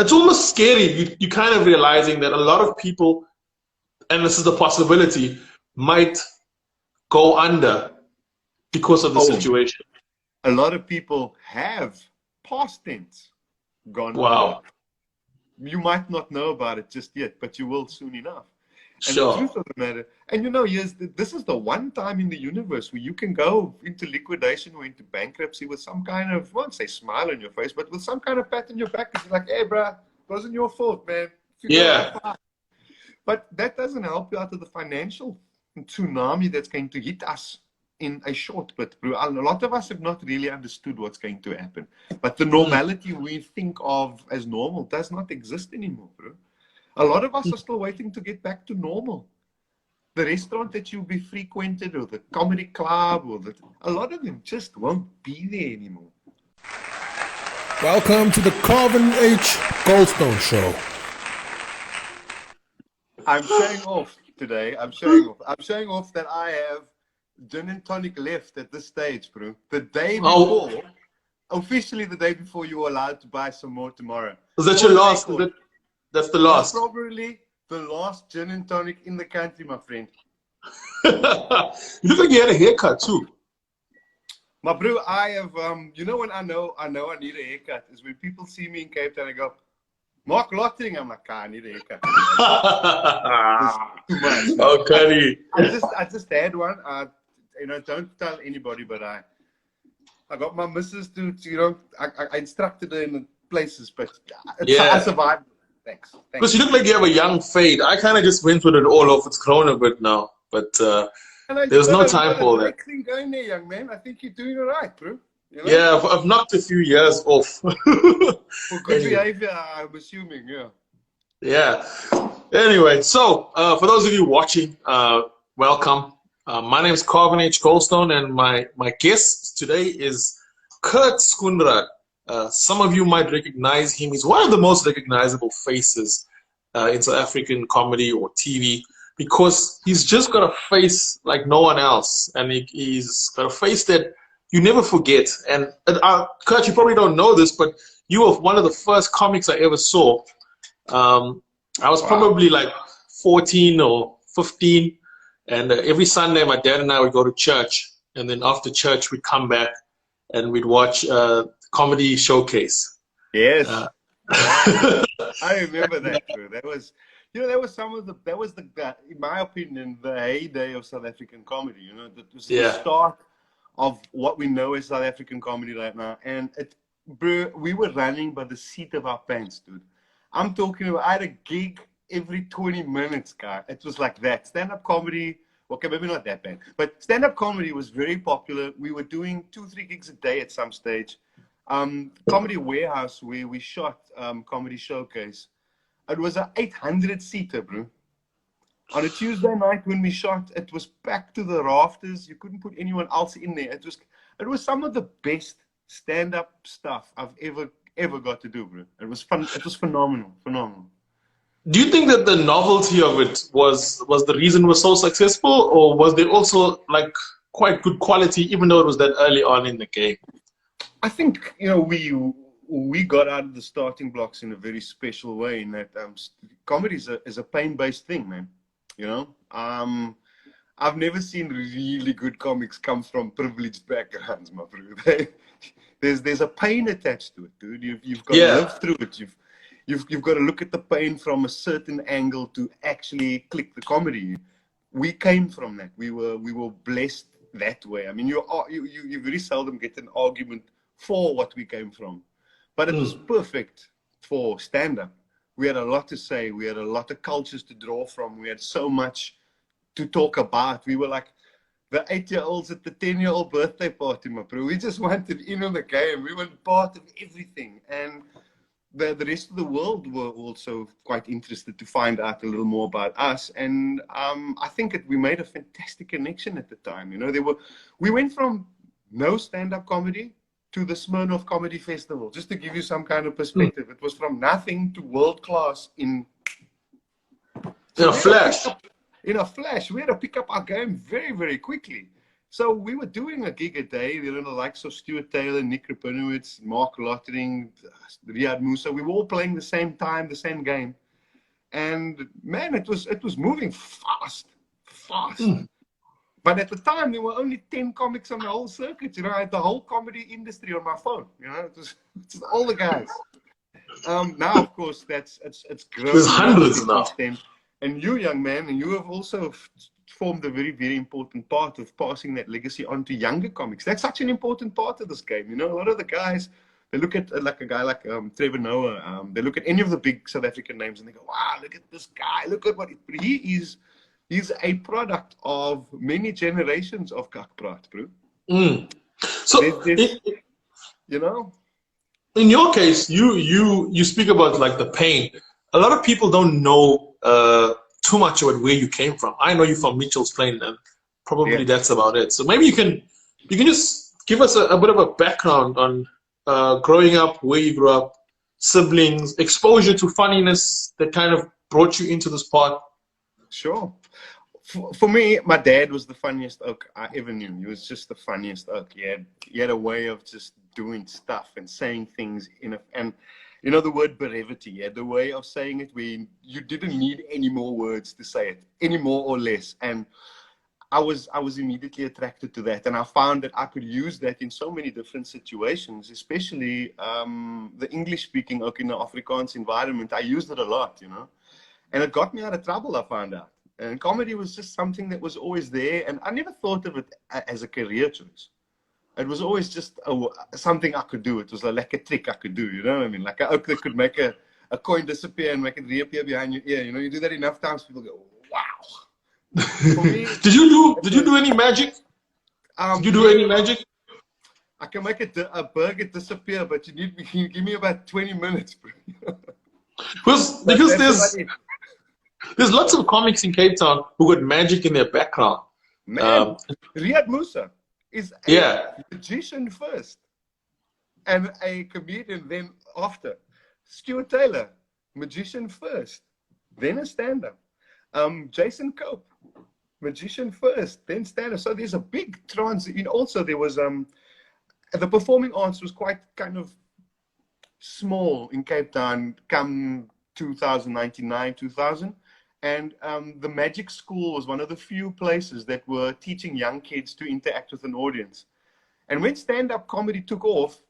it's almost scary. You kind of realizing that a lot of people, and this is the possibility, might go under because of the situation. A lot of people have, past tense, gone under. Wow. You might not know about it just yet, but you will soon enough. And Sure. the truth of the matter, and you know, yes, this is the one time in the universe where you can go into liquidation or into bankruptcy with some kind of, I won't say smile on your face, but with some kind of pat on your back. It's like, hey, bruh, it wasn't your fault, man. Yeah. But that doesn't help you out of the financial tsunami that's going to hit us in a short bit, bro. A lot of us have not really understood what's going to happen. But the normality we think of as normal does not exist anymore, bro. A lot of us are still waiting to get back to normal. The restaurant that you'll be frequented, or the comedy club, or a lot of them just won't be there anymore. Welcome to the Carvin H Goldstone Show. I'm showing off today. I'm showing off that I have gin and tonic left at this stage, bro. The day before, officially the day before, you were allowed to buy some more tomorrow. Is that your last? That's the last. That's probably the last gin and tonic in the country, my friend. You look like you had a haircut too. My bro, I have, you know when I know I need a haircut is when people see me in Cape Town and go, Mark Lottering, I'm like, I need a haircut. Too much. Oh, Cuddy. I just had one. You know, don't tell anybody, but I got my missus to you know, I instructed her in places, but I survived. Thanks. Because you look like you have a young fade. I kind of just went with it all off. It's grown a bit now, but there's no time for that. Thing going there, young man. I think you're doing all right, bro. You know? Yeah, I've knocked a few years off. For good behavior, I'm assuming, yeah. Yeah. Anyway, so for those of you watching, welcome. My name is Carvin H Goldstone, and my guest today is Kurt Schoonraad. Some of you might recognize him. He's one of the most recognizable faces in South African comedy or TV, because he's just got a face like no one else, and he's got a face that you never forget. And Kurt, you probably don't know this, but you were one of the first comics I ever saw. I was probably like 14 or 15, and every Sunday my dad and I would go to church, and then after church we'd come back and we'd watch Comedy Showcase. Yes. I remember that, too. That was, you know, that was in my opinion, the heyday of South African comedy. You know, that was the start of what we know as South African comedy right now. And bro, we were running by the seat of our pants, dude. I'm talking about, I had a gig every 20 minutes, guy. It was like that. Stand-up comedy, okay, maybe not that bad, but stand-up comedy was very popular. We were doing 2-3 gigs a day at some stage. Comedy Warehouse, where we shot Comedy Showcase, it was an 800-seater, bro. On a Tuesday night when we shot, it was packed to the rafters. You couldn't put anyone else in there. It was some of the best stand-up stuff I've ever got to do, bro. It was fun. It was phenomenal. Do you think that the novelty of it was the reason it was so successful, or was there also like quite good quality, even though it was that early on in the game? I think, you know, we got out of the starting blocks in a very special way, in that comedy is a pain-based thing, man. You know, I've never seen really good comics come from privileged backgrounds, my bro. There's a pain attached to it, dude. You've got to live through it. You've got to look at the pain from a certain angle to actually click the comedy. We came from that. We were blessed that way. I mean, you very seldom get an argument for what we came from, but it was perfect for stand-up. We had a lot to say. We had a lot of cultures to draw from. We had so much to talk about. We were like the 8-year-olds at the 10-year-old birthday party, my bro. We just wanted in on the game. We were part of everything. And the rest of the world were also quite interested to find out a little more about us. And I think we made a fantastic connection at the time. You know, we went from no stand-up comedy to the Smirnoff Comedy Festival, just to give you some kind of perspective. It was from nothing to world-class in a flash. In a flash. We had to pick up our game very, very quickly. So we were doing a gig a day, you know, the likes of Stuart Taylor, Nick Rapinowitz, Mark Lottering, Riyad Musa. We were all playing the same time, the same game. And man, it was moving fast. But at the time, there were only 10 comics on the whole circuit. You know, I had the whole comedy industry on my phone. You know, it's all the guys. Now, of course, it's grown. There's hundreds now. And you, young man, and you have also formed a very, very important part of passing that legacy on to younger comics. That's such an important part of this game. You know, a lot of the guys, they look at like a guy like Trevor Noah. They look at any of the big South African names and they go, wow, look at this guy. Look at what he is. He's a product of many generations of kakpraat, bro. So, you know, in your case, you speak about like the pain. A lot of people don't know too much about where you came from. I know you're from Mitchell's Plain, and probably that's about it. So maybe you can just give us a bit of a background on growing up, where you grew up, siblings, exposure to funniness that kind of brought you into this part. Sure. For me, my dad was the funniest oak I ever knew. He was just the funniest oak. He had a way of just doing stuff and saying things and you know the word brevity. He had the way of saying it where you didn't need any more words to say it, any more or less. And I was immediately attracted to that, and I found that I could use that in so many different situations, especially the English-speaking oak in the Afrikaans environment. I used it a lot, you know, and it got me out of trouble, I found out. And comedy was just something that was always there. And I never thought of it as a career choice. It was always just something I could do. It was like a trick I could do, you know what I mean? Like a oak that could make a coin disappear and make it reappear behind your ear. You know, you do that enough times, people go, wow. For me, did you do any magic? Did you do any magic? I can make a burger disappear, but you give me about 20 minutes, bro. because there's lots of comics in Cape Town who got magic in their background. Man, Riyad Musa is a magician first and a comedian then after. Stewart Taylor, magician first, then a stand-up. Jason Cope, magician first, then stand-up. So there's a big transition. Also, there was the performing arts was quite kind of small in Cape Town come 2099, 2000. And the Magic School was one of the few places that were teaching young kids to interact with an audience. And when stand-up comedy took off,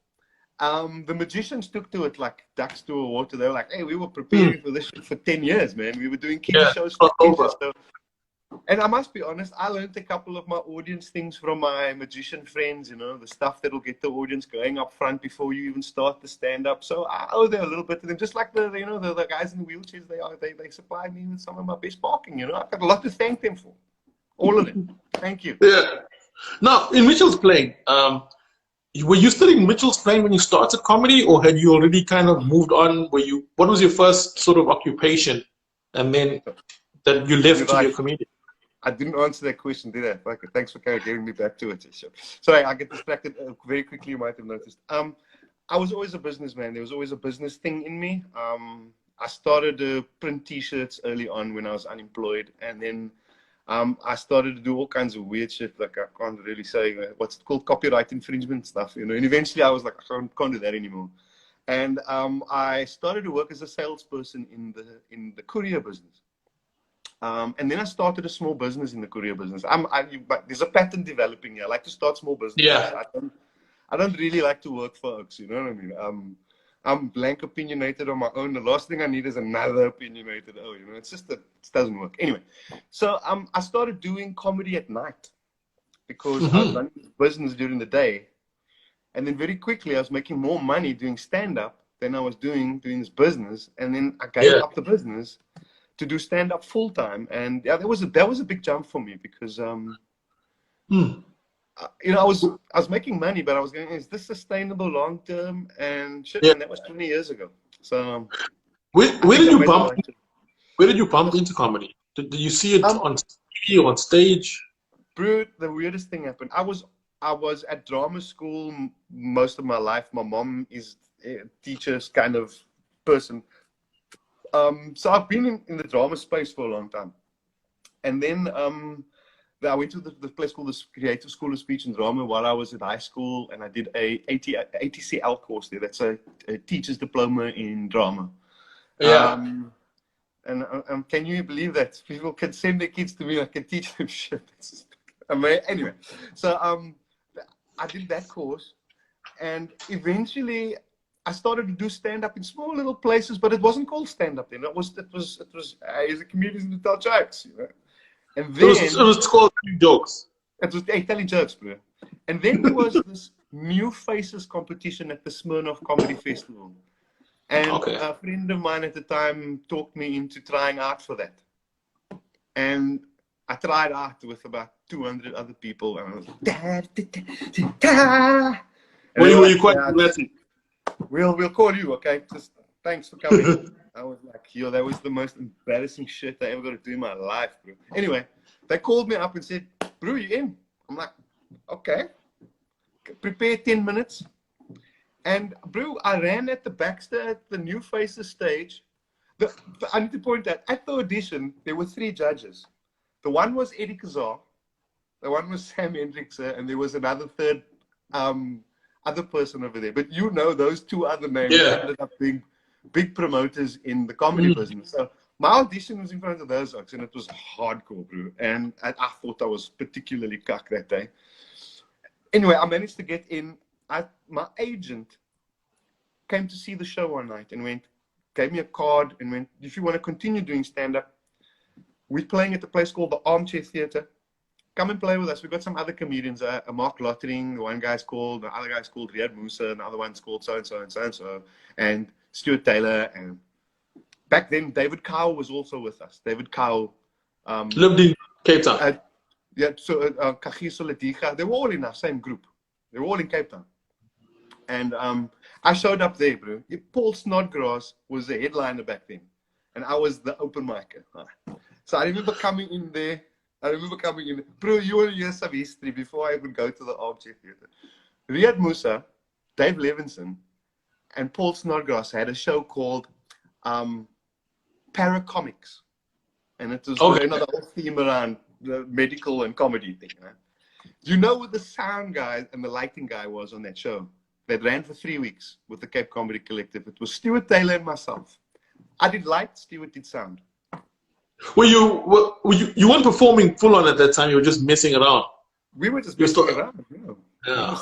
the magicians took to it like ducks to a water. They were like, hey, we were preparing for this shit for 10 years, man. We were doing kiddie shows for kids. So, and I must be honest, I learned a couple of my audience things from my magician friends, you know, the stuff that'll get the audience going up front before you even start the stand-up. So I owe them a little bit to them, just like the guys in the wheelchairs. They supply me with some of my best parking, you know. I've got a lot to thank them for. All of them. Thank you. Yeah. Now, in Mitchell's Plain, were you still in Mitchell's Plain when you started comedy, or had you already kind of moved on? What was your first sort of occupation, and then that you left to be a comedian? I didn't answer that question, did I? Okay, thanks for kind of getting me back to it. Sorry, I get distracted very quickly, you might have noticed. I was always a businessman. There was always a business thing in me. I started to print T-shirts early on when I was unemployed. And then I started to do all kinds of weird shit. Like I can't really say what's called copyright infringement stuff, you know. And eventually I was like, I can't do that anymore. And I started to work as a salesperson in the courier business. And then I started a small business in the courier business. But there's a pattern developing here. I like to start small businesses. Yeah. I don't really like to work for oaks, you know what I mean? I'm blank opinionated on my own. The last thing I need is another opinionated. Oh, you know, it's just that it doesn't work. Anyway, so I started doing comedy at night because I was running business during the day. And then very quickly I was making more money doing stand-up than I was doing this business. And then I gave up the business to do stand-up full-time. And yeah, that was a big jump for me because you know, I was making money, but I was going, is this sustainable long-term? And shit, and that was 20 years ago. So where did you bump into comedy? Did you see it on TV or on stage? Bro, the weirdest thing happened. I was at drama school most of my life. My mom is a teacher's kind of person. So I've been in the drama space for a long time. And then I went to the place called the Creative School of Speech and Drama while I was at high school, and I did a ATCL course there. That's a teacher's diploma in drama. Yeah. And can you believe that people can send their kids to me? I can teach them shit. Anyway, so I did that course, and eventually I started to do stand-up in small little places, but it wasn't called stand-up then. It was as a comedian to tell jokes, you know. And then it was called jokes. It was telling jokes, bro. And then there was this New Faces competition at the Smirnoff Comedy Festival. And a friend of mine at the time talked me into trying out for that. And I tried out with about 200 other people. And I was like, were you quite aggressive? We'll call you, okay? Just thanks for coming. I was like, yo, that was the most embarrassing shit I ever got to do in my life, bro. Anyway, they called me up and said, bro, you in? I'm like, okay. Prepare 10 minutes. And, bro, I ran at the Baxter at the New Faces stage. I need to point out, at the audition, there were 3 judges. The one was Eddie Kazar, the one was Sam Hendrickse, and there was another third other person over there. But you know those 2 other names ended up being big promoters in the comedy business. So my audition was in front of those folks, and it was hardcore, bro. And I thought I was particularly cuck that day. Anyway, I managed to get in. My agent came to see the show one night and gave me a card and went, if you want to continue doing stand-up, we're playing at a place called the Armchair Theatre. Come and play with us. We've got some other comedians, Mark Lottering, the other guy's called Riyad Musa, and the other one's called so-and-so and so-and-so, and Stuart Taylor. And back then, David Cowell was also with us. David Cowell. Lived in Cape Town. Kagiso Letiga. They were all in our same group. They were all in Cape Town. And I showed up there, bro. Paul Snodgrass was the headliner back then. And I was the open micer. So I remember coming in there. Bro, you want to hear some history before I even go to the Armchair Theatre. Riyad Musa, Dave Levinson, and Paul Snodgrass had a show called Paracomics. And it was the whole theme around the medical and comedy thing. Right? You know what the sound guy and the lighting guy was on that show? That ran for 3 weeks with the Cape Comedy Collective. It was Stuart Taylor and myself. I did light, Stuart did sound. You weren't performing full on at that time, you were just messing around. We were just messing around. Yeah.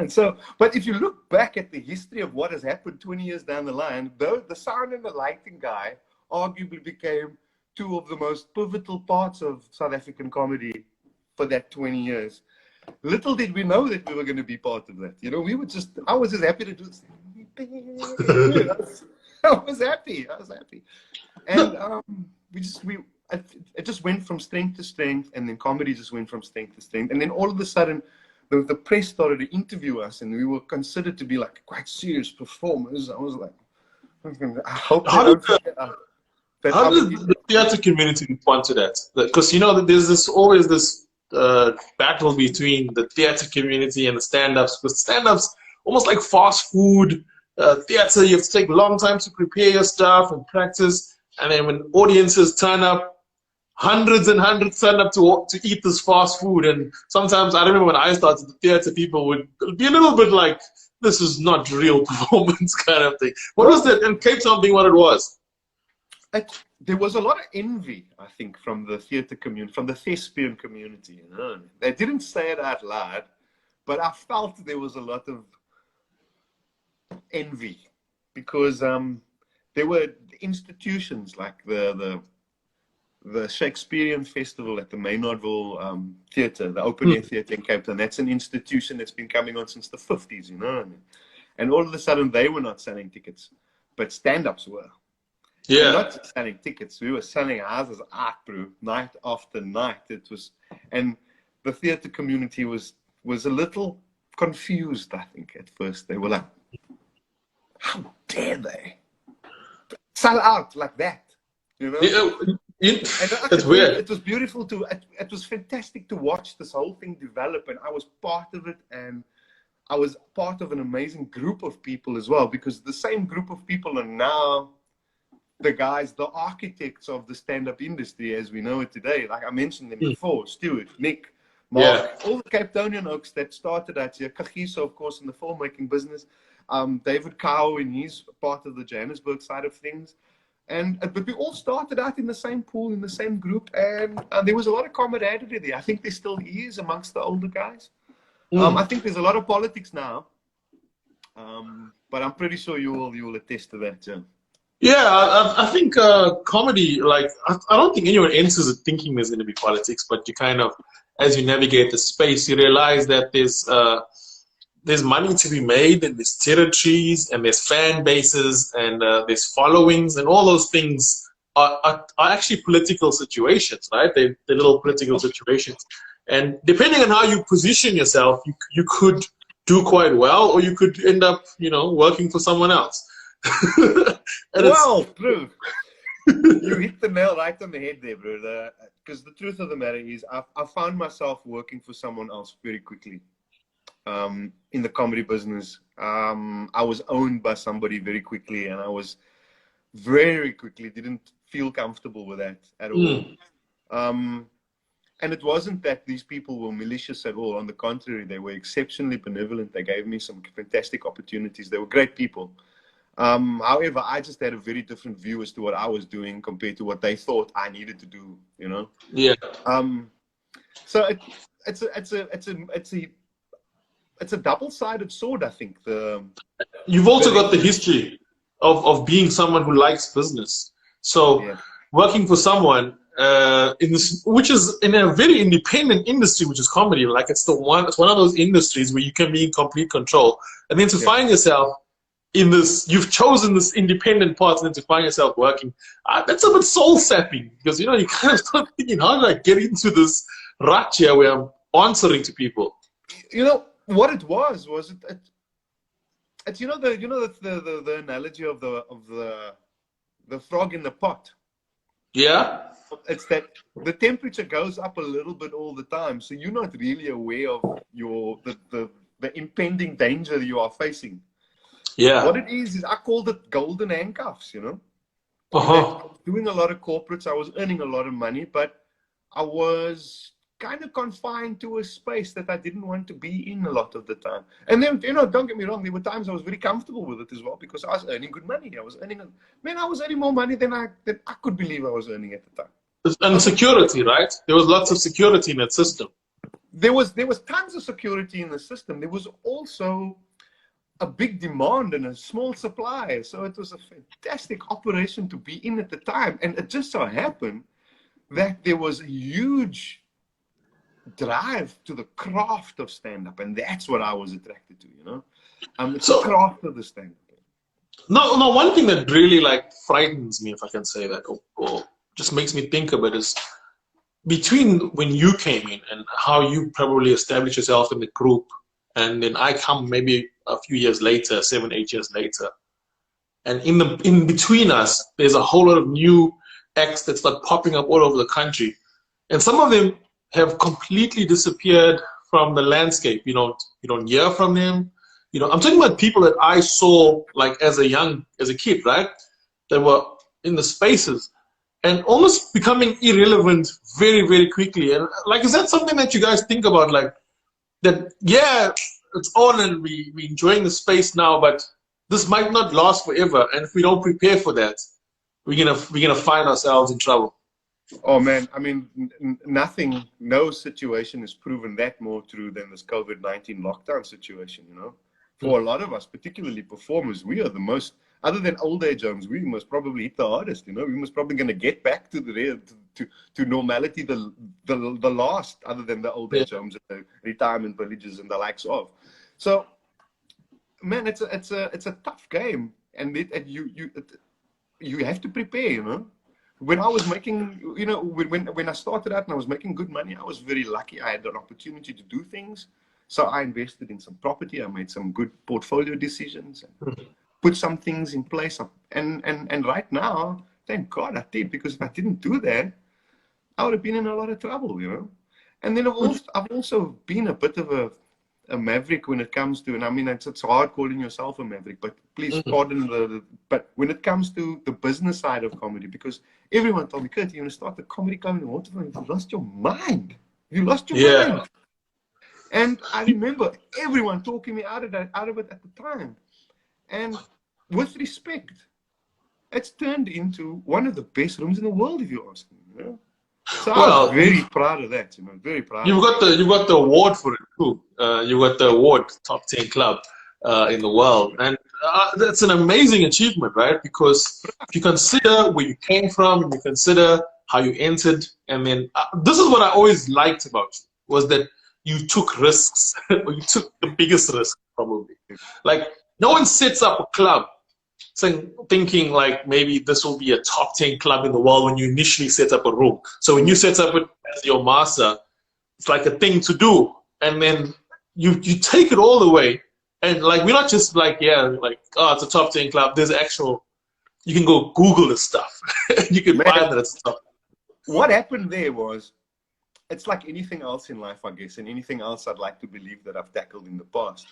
So, but if you look back at the history of what has happened 20 years down the line, the sound and the lighting guy arguably became 2 of the most pivotal parts of South African comedy for that 20 years. Little did we know that we were going to be part of that. You know, I was just happy to do this. I was happy. And it just went from strength to strength, and then comedy just went from strength to strength. And then all of a sudden, the press started to interview us, and we were considered to be like quite serious performers. I was like, I hope how did the theatre community respond to that? Because you know there's always this battle between the theatre community and the stand-ups. Because stand-ups almost like fast food. Theatre, you have to take a long time to prepare your stuff and practice, and then when audiences turn up, hundreds and hundreds turn up to eat this fast food. And sometimes, I remember when I started the theatre, people would be a little bit like, this is not real performance kind of thing. What was that? And Cape Town being what it was? There was a lot of envy, I think, from the theatre community, from the thespian community. You know? They didn't say it out loud, but I felt there was a lot of envy because there were institutions like the Shakespearean Festival at the Maynardville Theatre, the Open Air Theatre in Cape Town. That's an institution that's been coming on since the 50s, you know what I mean? And all of a sudden, they were not selling tickets, but stand-ups were. Yeah. And not just selling tickets, we were selling houses out, bro, night after night. It was, and the theatre community was a little confused, I think, at first. They were like, how dare they sell out like that, you know? That's weird. It was beautiful it was fantastic to watch this whole thing develop, and I was part of it, and I was part of an amazing group of people as well, because the same group of people are now the guys, the architects of the stand-up industry as we know it today. Like I mentioned them before, Stewart, Nick, Mark, all the Cape Townian oaks that started out here. Kagiso, of course, in the filmmaking business. David Cow, and he's part of the Johannesburg side of things. But we all started out in the same pool, in the same group, and there was a lot of camaraderie there. I think there still is amongst the older guys. I think there's a lot of politics now, but I'm pretty sure you will attest to that, Jim. Yeah, I think comedy, like, I don't think anyone enters it thinking there's going to be politics, but you kind of, as you navigate the space, you realize that there's money to be made, and there's territories, and there's fan bases, and there's followings, and all those things are actually political situations, right? They're little political situations. And depending on how you position yourself, you could do quite well, or you could end up, working for someone else. Well, true. You hit the nail right on the head there, bro. Because the truth of the matter is, I found myself working for someone else very quickly. In the comedy business, I was owned by somebody very quickly, and I was very quickly didn't feel comfortable with that at all. And it wasn't that these people were malicious at all. On the contrary, they were exceptionally benevolent. They gave me some fantastic opportunities. They were great people. However, I just had a very different view as to what I was doing compared to what they thought I needed to do. Yeah. So it's a double-sided sword, I think. You've also got the history of being someone who likes business. So working for someone which is in a very independent industry, which is comedy. Like it's one of those industries where you can be in complete control, and then to find yourself in this, you've chosen this independent path, and then to find yourself working, that's a bit soul sapping, because you kind of start thinking, how did I get into this rut here where I'm answering to people? What it was it's the analogy of the frog in the pot. Yeah. It's that the temperature goes up a little bit all the time, so you're not really aware of the impending danger you are facing. Yeah. What it is I called it golden handcuffs, Doing a lot of corporates, I was earning a lot of money, but I was kind of confined to a space that I didn't want to be in a lot of the time. And then, don't get me wrong, there were times I was very comfortable with it as well, because I was earning good money. I was earning more money than I could believe I was earning at the time. And security, right? There was lots of security in that system. There was tons of security in the system. There was also a big demand and a small supply. So it was a fantastic operation to be in at the time. And it just so happened that there was a huge drive to the craft of stand-up, and that's what I was attracted to, it's the craft of the stand-up. No, one thing that really frightens me, if I can say that, or just makes me think of it, is between when you came in and how you probably established yourself in the group, and then I come maybe a few years later, 7-8 years later, and in between us, there's a whole lot of new acts that start popping up all over the country, and some of them have completely disappeared from the landscape. You don't hear from them. I'm talking about people that I saw as a kid, right? That were in the spaces and almost becoming irrelevant very, very quickly. And is that something that you guys think about? It's on and we enjoying the space now, but this might not last forever. And if we don't prepare for that, we're gonna find ourselves in trouble. Oh man, I mean, no situation has proven that more true than this COVID-19 lockdown situation, For a lot of us, particularly performers, we are the most, other than old age homes, we must probably hit the hardest, We must probably going to get back to to normality the last, other than the old age homes, and the retirement villages and the likes of. So, man, it's a tough game, and you have to prepare, When I was making, when I started out and I was making good money, I was very lucky. I had an opportunity to do things. So I invested in some property. I made some good portfolio decisions and put some things in place. And right now, thank God I did, because if I didn't do that, I would have been in a lot of trouble, And then I've also been a bit of a maverick when it comes to, and I mean, it's hard calling yourself a maverick, but please pardon but when it comes to the business side of comedy, because everyone told me, Kurt, you're going to start the comedy club in the waterfront. You lost your mind. You lost your mind. And I remember everyone talking me out of it at the time. And with respect, it's turned into one of the best rooms in the world, if you ask me. You know? So I'm very proud of that. You know, very proud. You've got the award for it too. You got the award, top 10 club in the world, and that's an amazing achievement, right? Because if you consider where you came from, you consider how you entered, and then this is what I always liked about you, was that you took risks, or you took the biggest risk probably. Like no one sets up a club thinking like maybe this will be a top 10 club in the world when you initially set up a room. So when you set up it as your master, it's like a thing to do, and then you take it all the way. And like we're not just like it's a top 10 club. There's actual, you can go Google this stuff. You can find that it's top. What happened there was, it's like anything else in life, I guess, and anything else I'd like to believe that I've tackled in the past,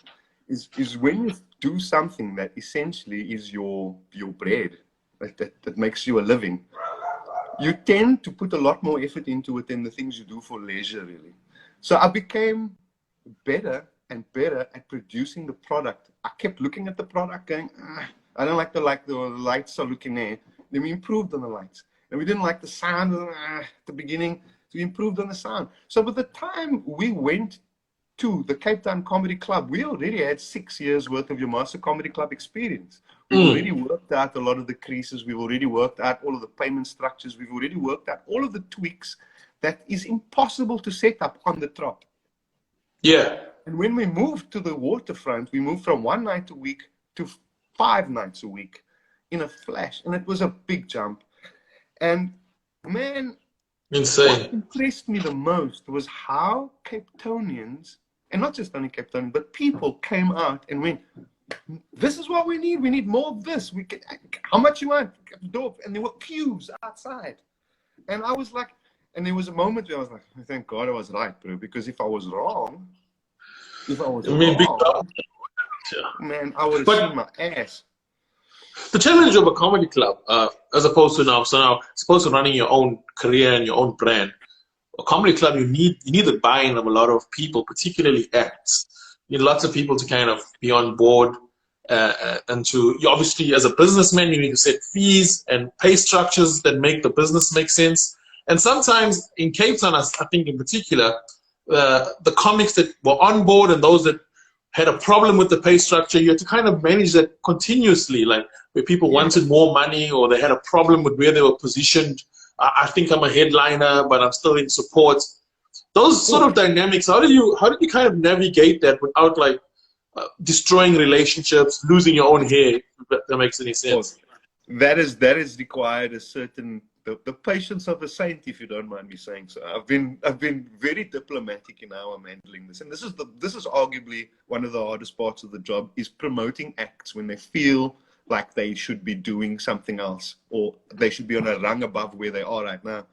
is when you do something that essentially is your bread, that makes you a living, you tend to put a lot more effort into it than the things you do for leisure, really. So I became better and better at producing the product. I kept looking at the product going, I don't like the lights are looking there. Then we improved on the lights. And we didn't like the sound at the beginning, so we improved on the sound. So by the time we went to the Cape Town Comedy Club, we already had 6 years worth of your Master Comedy Club experience. We've already worked out a lot of the creases. We've already worked out all of the payment structures. We've already worked out all of the tweaks that is impossible to set up on the trot. Yeah. And when we moved to the waterfront, we moved from 1 night a week to 5 nights a week in a flash. And it was a big jump. And man, insane. What impressed me the most was how Cape Townians, and not just only Cape Townians, but people came out and went, this is what we need. We need more of this. How much you want? And there were queues outside. And I was like, and there was a moment where I was like, thank God I was right, bro. Because if I was wrong, man, I would have seen my ass. The challenge of a comedy club, as opposed to now running your own career and your own brand, a comedy club, you need the buy-in of a lot of people, particularly acts. You need lots of people to kind of be on board, and you obviously, as a businessman, you need to set fees and pay structures that make the business make sense. And sometimes in Cape Town, I think in particular, the comics that were on board and those that had a problem with the pay structure, you had to kind of manage that continuously, like where people wanted more money or they had a problem with where they were positioned. I think I'm a headliner, but I'm still in support. Those sort of dynamics, how did you kind of navigate that without like destroying relationships, losing your own hair, if that makes any sense? That is required a certain the patience of a saint, if you don't mind me saying so. I've been very diplomatic in how I'm handling this, and this is arguably one of the hardest parts of the job, is promoting acts when they feel like they should be doing something else, or they should be on a rung above where they are right now.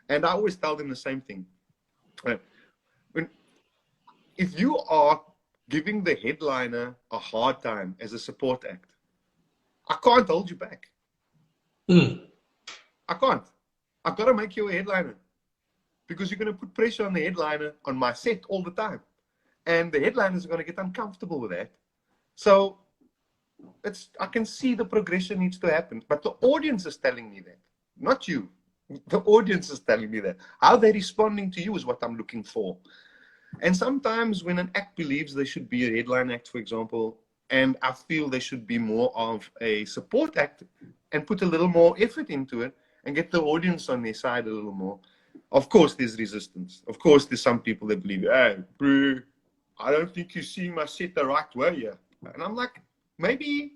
And I always tell them the same thing. If you are giving the headliner a hard time as a support act, I can't hold you back. I can't. I've got to make you a headliner, because you're going to put pressure on the headliner on my set all the time, and the headliners are going to get uncomfortable with that. So I can see the progression needs to happen, but the audience is telling me that, not you. The audience is telling me that. How they're responding to you is what I'm looking for. And sometimes when an act believes they should be a headline act, for example, and I feel they should be more of a support act and put a little more effort into it and get the audience on their side a little more, of course there's resistance. Of course there's some people that believe, hey, bro, I don't think you're seeing my set the right way here. And I'm like, maybe,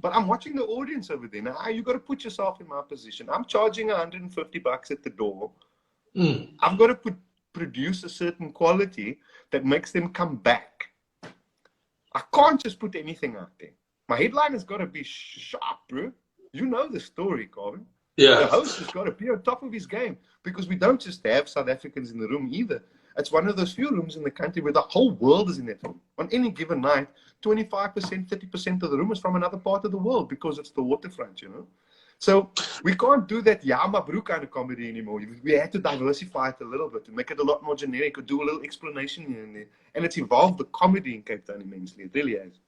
but I'm watching the audience over there. Now, you got to put yourself in my position. I'm charging $150 at the door. I've got to produce a certain quality that makes them come back. I can't just put anything out there. My headline has got to be sharp, bro. You know the story, Carvin. Yeah. The host has got to be on top of his game, because we don't just have South Africans in the room either. It's one of those few rooms in the country where the whole world is in that room. On any given night, 25%, 30% of the room is from another part of the world because it's the waterfront, you know. So we can't do that Yama Brew kind of comedy anymore. We had to diversify it a little bit and make it a lot more generic, or do a little explanation here and there. And it's evolved the comedy in Cape Town immensely. It really has.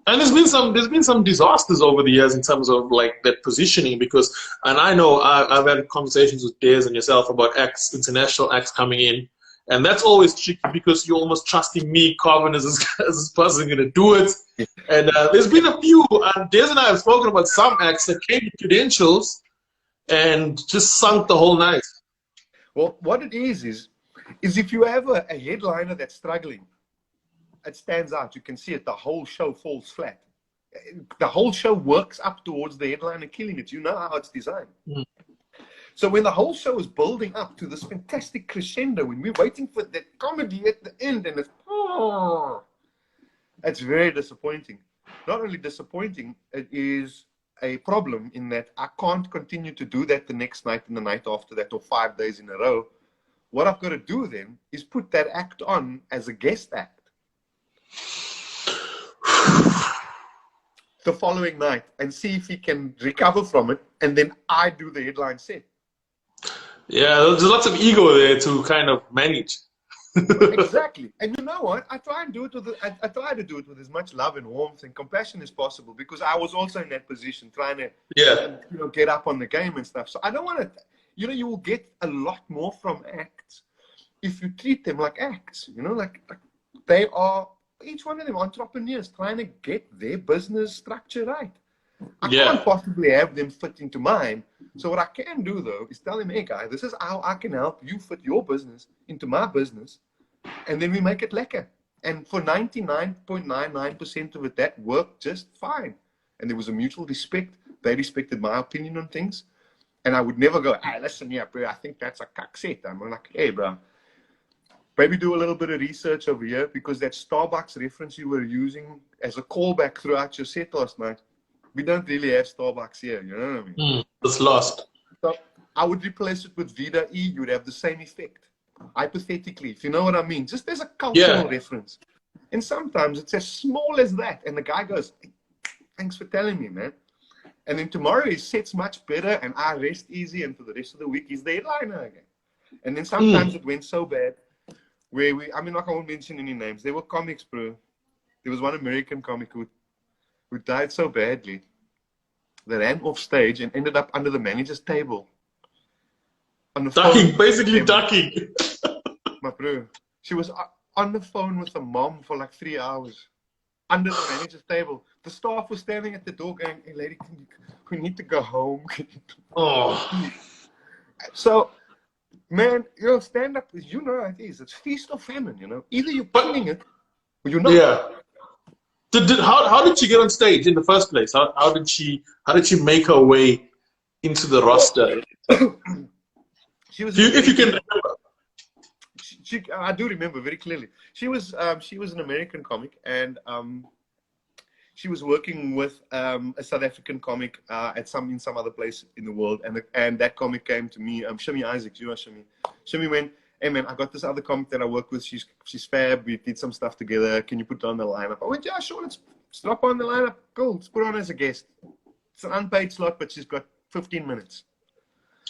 And there's been some disasters over the years in terms of like that positioning, because, and I know I've had conversations with Des and yourself about acts, international acts coming in, and that's always tricky because you're almost trusting me, Carvin, as this person going to do it. And there's been a few, and Des and I have spoken about some acts that came with credentials and just sunk the whole night. Well, what it is if you have a headliner that's struggling, it stands out. You can see it. The whole show falls flat. The whole show works up towards the headliner killing it. You know how it's designed. Mm. So when the whole show is building up to this fantastic crescendo, when we're waiting for that comedy at the end, and it's very disappointing. Not only disappointing, it is a problem in that I can't continue to do that the next night and the night after that, or 5 days in a row. What I've got to do then is put that act on as a guest act the following night and see if he can recover from it, and then I do the headline set. Yeah, there's lots of ego there to kind of manage. Exactly. And you know what? I try to do it with as much love and warmth and compassion as possible, because I was also in that position, trying to get up on the game and stuff. So I don't want to, you will get a lot more from acts if you treat them like acts, like they are, each one of them entrepreneurs trying to get their business structure right. I can't possibly have them fit into mine. So what I can do, though, is tell them, hey, guy, this is how I can help you fit your business into my business. And then we make it lekker. And for 99.99% of it, that worked just fine. And there was a mutual respect. They respected my opinion on things. And I would never go, hey, listen here, bro, I think that's a cuck set. I'm like, hey, bro, maybe do a little bit of research over here, because that Starbucks reference you were using as a callback throughout your set last night, we don't really have Starbucks here, you know what I mean? It's lost. So I would replace it with Vida E, you'd have the same effect. Hypothetically, if you know what I mean. Just as a cultural reference. And sometimes it's as small as that. And the guy goes, hey, thanks for telling me, man. And then tomorrow his set's much better and I rest easy, and for the rest of the week he's the headliner again. And then sometimes it went so bad where I won't mention any names. There were comics, bro. There was one American comic who died so badly. They ran off stage and ended up under the manager's table. On the ducking, basically ducking. My bro. She was on the phone with the mom for like 3 hours. Under the manager's table. The staff was standing at the door going, hey lady, we need to go home. Oh. So, man, stand-up is, how it is. It's feast or famine, Either you're killing it or you're not. Yeah. How did she get on stage in the first place? How did she make her way into the roster? She was. If you can remember. I do remember very clearly. She was an American comic, and she was working with a South African comic in some other place in the world, and that comic came to me. Shimmy Isaacs, you know Shimmy. Shimmy went, hey man, I got this other comic that I work with. She's fab. We did some stuff together. Can you put her on the lineup? I went, yeah, sure. Let's drop her on the lineup. Cool. Let's put her on as a guest. It's an unpaid slot, but she's got 15 minutes.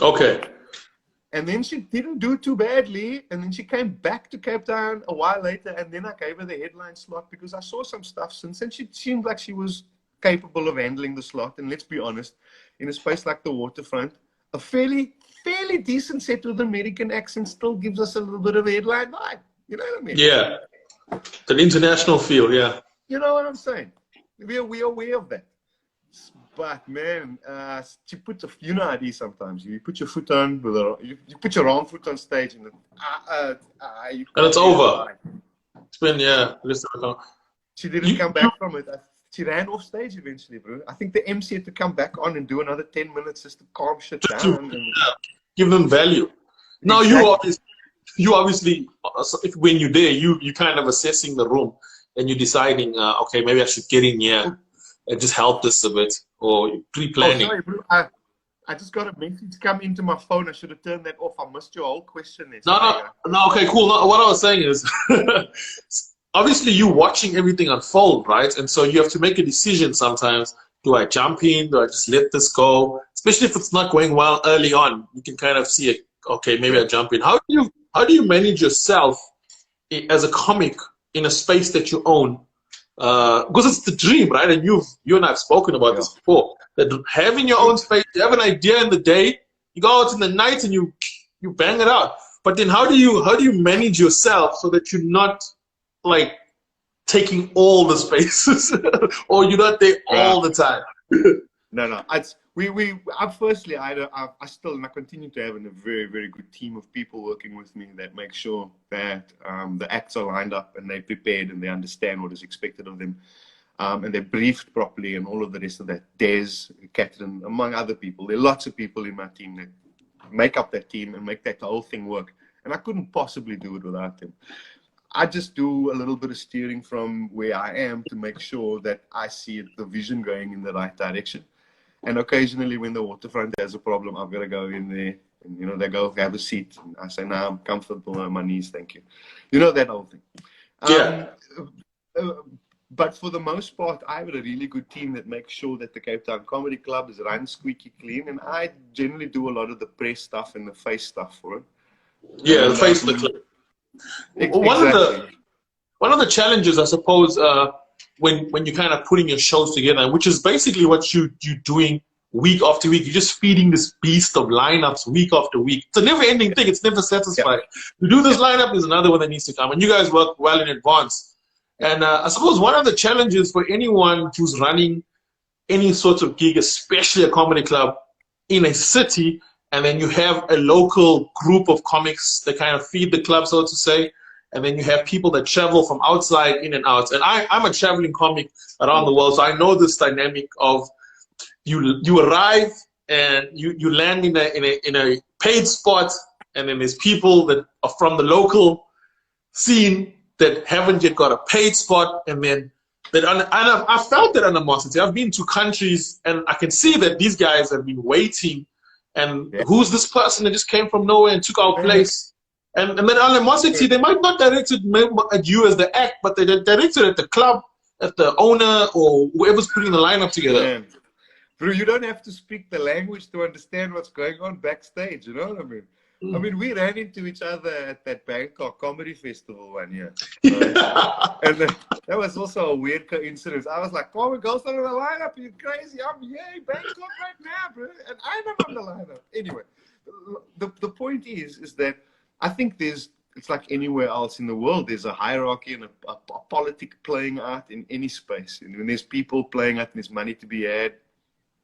Okay. And then she didn't do too badly. And then she came back to Cape Town a while later. And then I gave her the headline slot because I saw some stuff since. And she seemed like she was capable of handling the slot. And let's be honest, in a space like the waterfront, a fairly decent set with American accent still gives us a little bit of a headline vibe. You know what I mean? Yeah. An international feel, yeah. You know what I'm saying? We are aware of that. But man, she puts you know how it is sometimes. You put your foot on with her, you put your wrong foot on stage, and it's over. It's been She didn't come back from it. She ran off stage eventually, bro. I think the MC had to come back on and do another 10 minutes just to calm shit down. Give them value. Now exactly. you obviously when you're there, you kind of assessing the room and you're deciding, maybe I should get in here and just help this a bit, or pre-planning. Oh, sorry, bro. I just got a message come into my phone. I should have turned that off. I missed your whole question there. No, okay, cool. No, what I was saying is, obviously you watching everything unfold, right? And so you have to make a decision sometimes. Do I jump in? Do I just let this go? Especially if it's not going well early on, you can kind of see it. Okay, maybe I jump in. How do you manage yourself as a comic in a space that you own? Because it's the dream, right? And you and I have spoken about this before. That having your own space, you have an idea in the day, you go out in the night and you bang it out. But then how do you manage yourself so that you're not like taking all the spaces or you're not there all the time? No. I continue to have a very, very good team of people working with me that make sure that the acts are lined up and they're prepared and they understand what is expected of them. And they're briefed properly and all of the rest of that. Des, Catherine, among other people. There are lots of people in my team that make up that team and make that whole thing work. And I couldn't possibly do it without them. I just do a little bit of steering from where I am to make sure that I see the vision going in the right direction. And occasionally when the waterfront has a problem, I've got to go in there and, they go have a seat. And I say, no, I'm comfortable on my knees, thank you. That whole thing. But for the most part, I have a really good team that makes sure that the Cape Town Comedy Club is run squeaky clean. And I generally do a lot of the press stuff and the face stuff for it. Yeah, the face of the club. Exactly. One of the challenges, I suppose, when you're kind of putting your shows together, which is basically what you're doing week after week, you're just feeding this beast of lineups week after week. It's a never-ending thing. It's never satisfied. You do this lineup, there's another one that needs to come, and you guys work well in advance. And I suppose one of the challenges for anyone who's running any sort of gig, especially a comedy club in a city, and then you have a local group of comics that kind of feed the club, so to say, and then you have people that travel from outside in and out. And I'm a traveling comic around the world, so I know this dynamic of you arrive and you land in a paid spot, and then there's people that are from the local scene that haven't yet got a paid spot, and then I felt that animosity. I've been to countries and I can see that these guys have been waiting, and who's this person that just came from nowhere and took our place? And then animosity, they might not direct it at you as the act, but they direct it at the club, at the owner, or whoever's putting the lineup together. Bro, you don't have to speak the language to understand what's going on backstage, you know what I mean? I mean, we ran into each other at that Bangkok Comedy Festival one year. Right? And that was also a weird coincidence. I was like, Carvin Goldstone on the lineup, are you crazy? I'm Bangkok right now, bro. And I'm not on the lineup. Anyway, the point is that I think it's like anywhere else in the world, there's a hierarchy and a politic playing out in any space. And when there's people playing out and there's money to be had,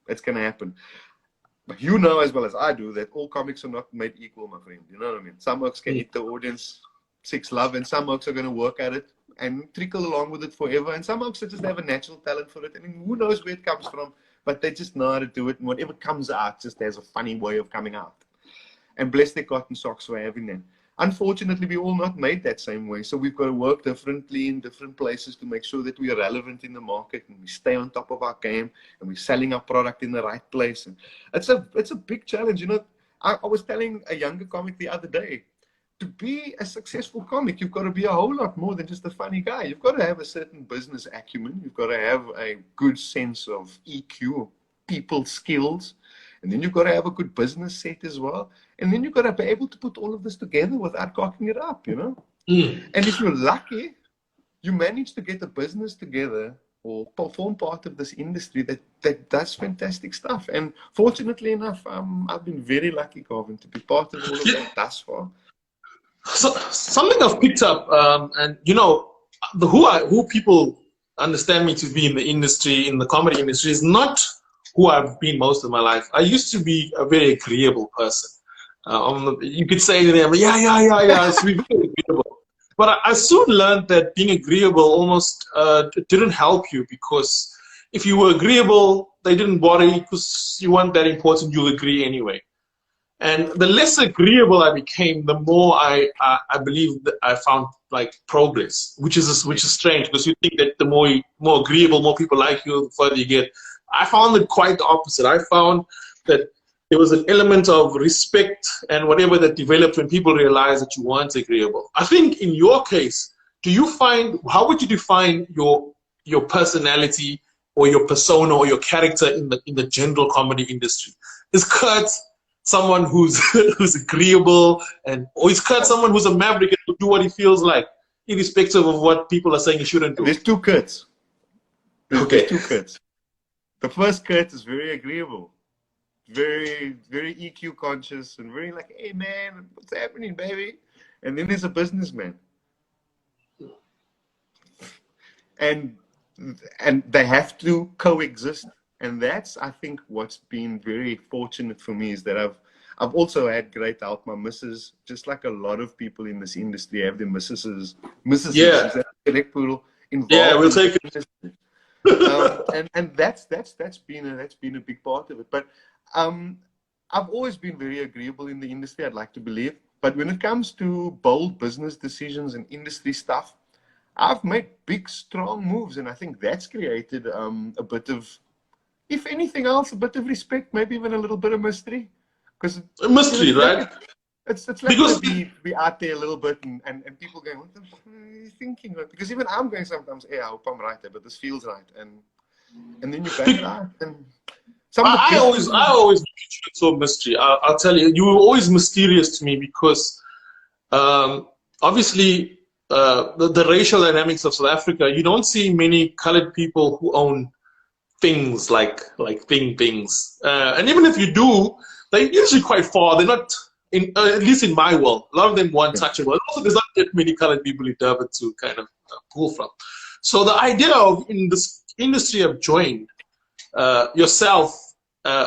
it's going to happen. But you know as well as I do that all comics are not made equal, my friend. You know what I mean? Some oaks can hit the audience 6 love, and some oaks are going to work at it and trickle along with it forever. And some oaks just have a natural talent for it. I mean, who knows where it comes from, but they just know how to do it. And whatever comes out just has a funny way of coming out. And bless their cotton socks for having them. Unfortunately, we're all not made that same way. So we've got to work differently in different places to make sure that we are relevant in the market and we stay on top of our game and we're selling our product in the right place. And it's a big challenge. You know, I was telling a younger comic the other day, to be a successful comic, you've got to be a whole lot more than just a funny guy. You've got to have a certain business acumen. You've got to have a good sense of EQ, people skills. And then you've got to have a good business set as well. And then you've got to be able to put all of this together without cocking it up, you know? And if you're lucky, you manage to get a business together or perform part of this industry that does fantastic stuff. And fortunately enough, I've been very lucky, Carvin, to be part of all of that thus far. So something I've picked up, and you know, who people understand me to be in the industry, in the comedy industry, is not who I've been most of my life. I used to be a very agreeable person. You could say to them, yeah, it's very agreeable. But I soon learned that being agreeable almost didn't help you, because if you were agreeable, they didn't bother you because you weren't that important, you'll agree anyway. And the less agreeable I became, the more I believe that I found like progress, which is strange, because you think that the more agreeable, more people like you, the further you get. I found it quite the opposite. I found that there was an element of respect and whatever that developed when people realized that you weren't agreeable. I think in your case, how would you define your personality or your persona or your character in the general comedy industry? Is Kurt someone who's who's agreeable, or is Kurt someone who's a maverick and will do what he feels like, irrespective of what people are saying he shouldn't do? There's two Kurts. Okay. There's two Kurts. The first Kurt is very agreeable, very, very EQ conscious, and very like, hey man, what's happening, baby? And then there's a businessman. And they have to coexist. And that's, I think, what's been very fortunate for me, is that I've also had great help. My missus, just like a lot of people in this industry have their missuses. Yeah. Is that correct, Poodle? Involved. Yeah, we'll take it. And that's been a big part of it. But I've always been very agreeable in the industry, I'd like to believe. But when it comes to bold business decisions and industry stuff, I've made big, strong moves, and I think that's created a bit of, if anything else, a bit of respect, maybe even a little bit of mystery. Because mystery, right? It's like because to be out there a little bit, and people going, what the fuck are you thinking? Because even I'm going sometimes, hey, I hope I'm right there, but this feels right. And then you bang it out. And I always saw mystery. I'll tell you, you were always mysterious to me because obviously the racial dynamics of South Africa, you don't see many colored people who own things like things. And even if you do, they're usually quite far. They're not, at least in my world, a lot of them weren't touchable. Also, there's not that many colored people in Durban to kind of pull from. So the idea of, in this industry, of joined yourself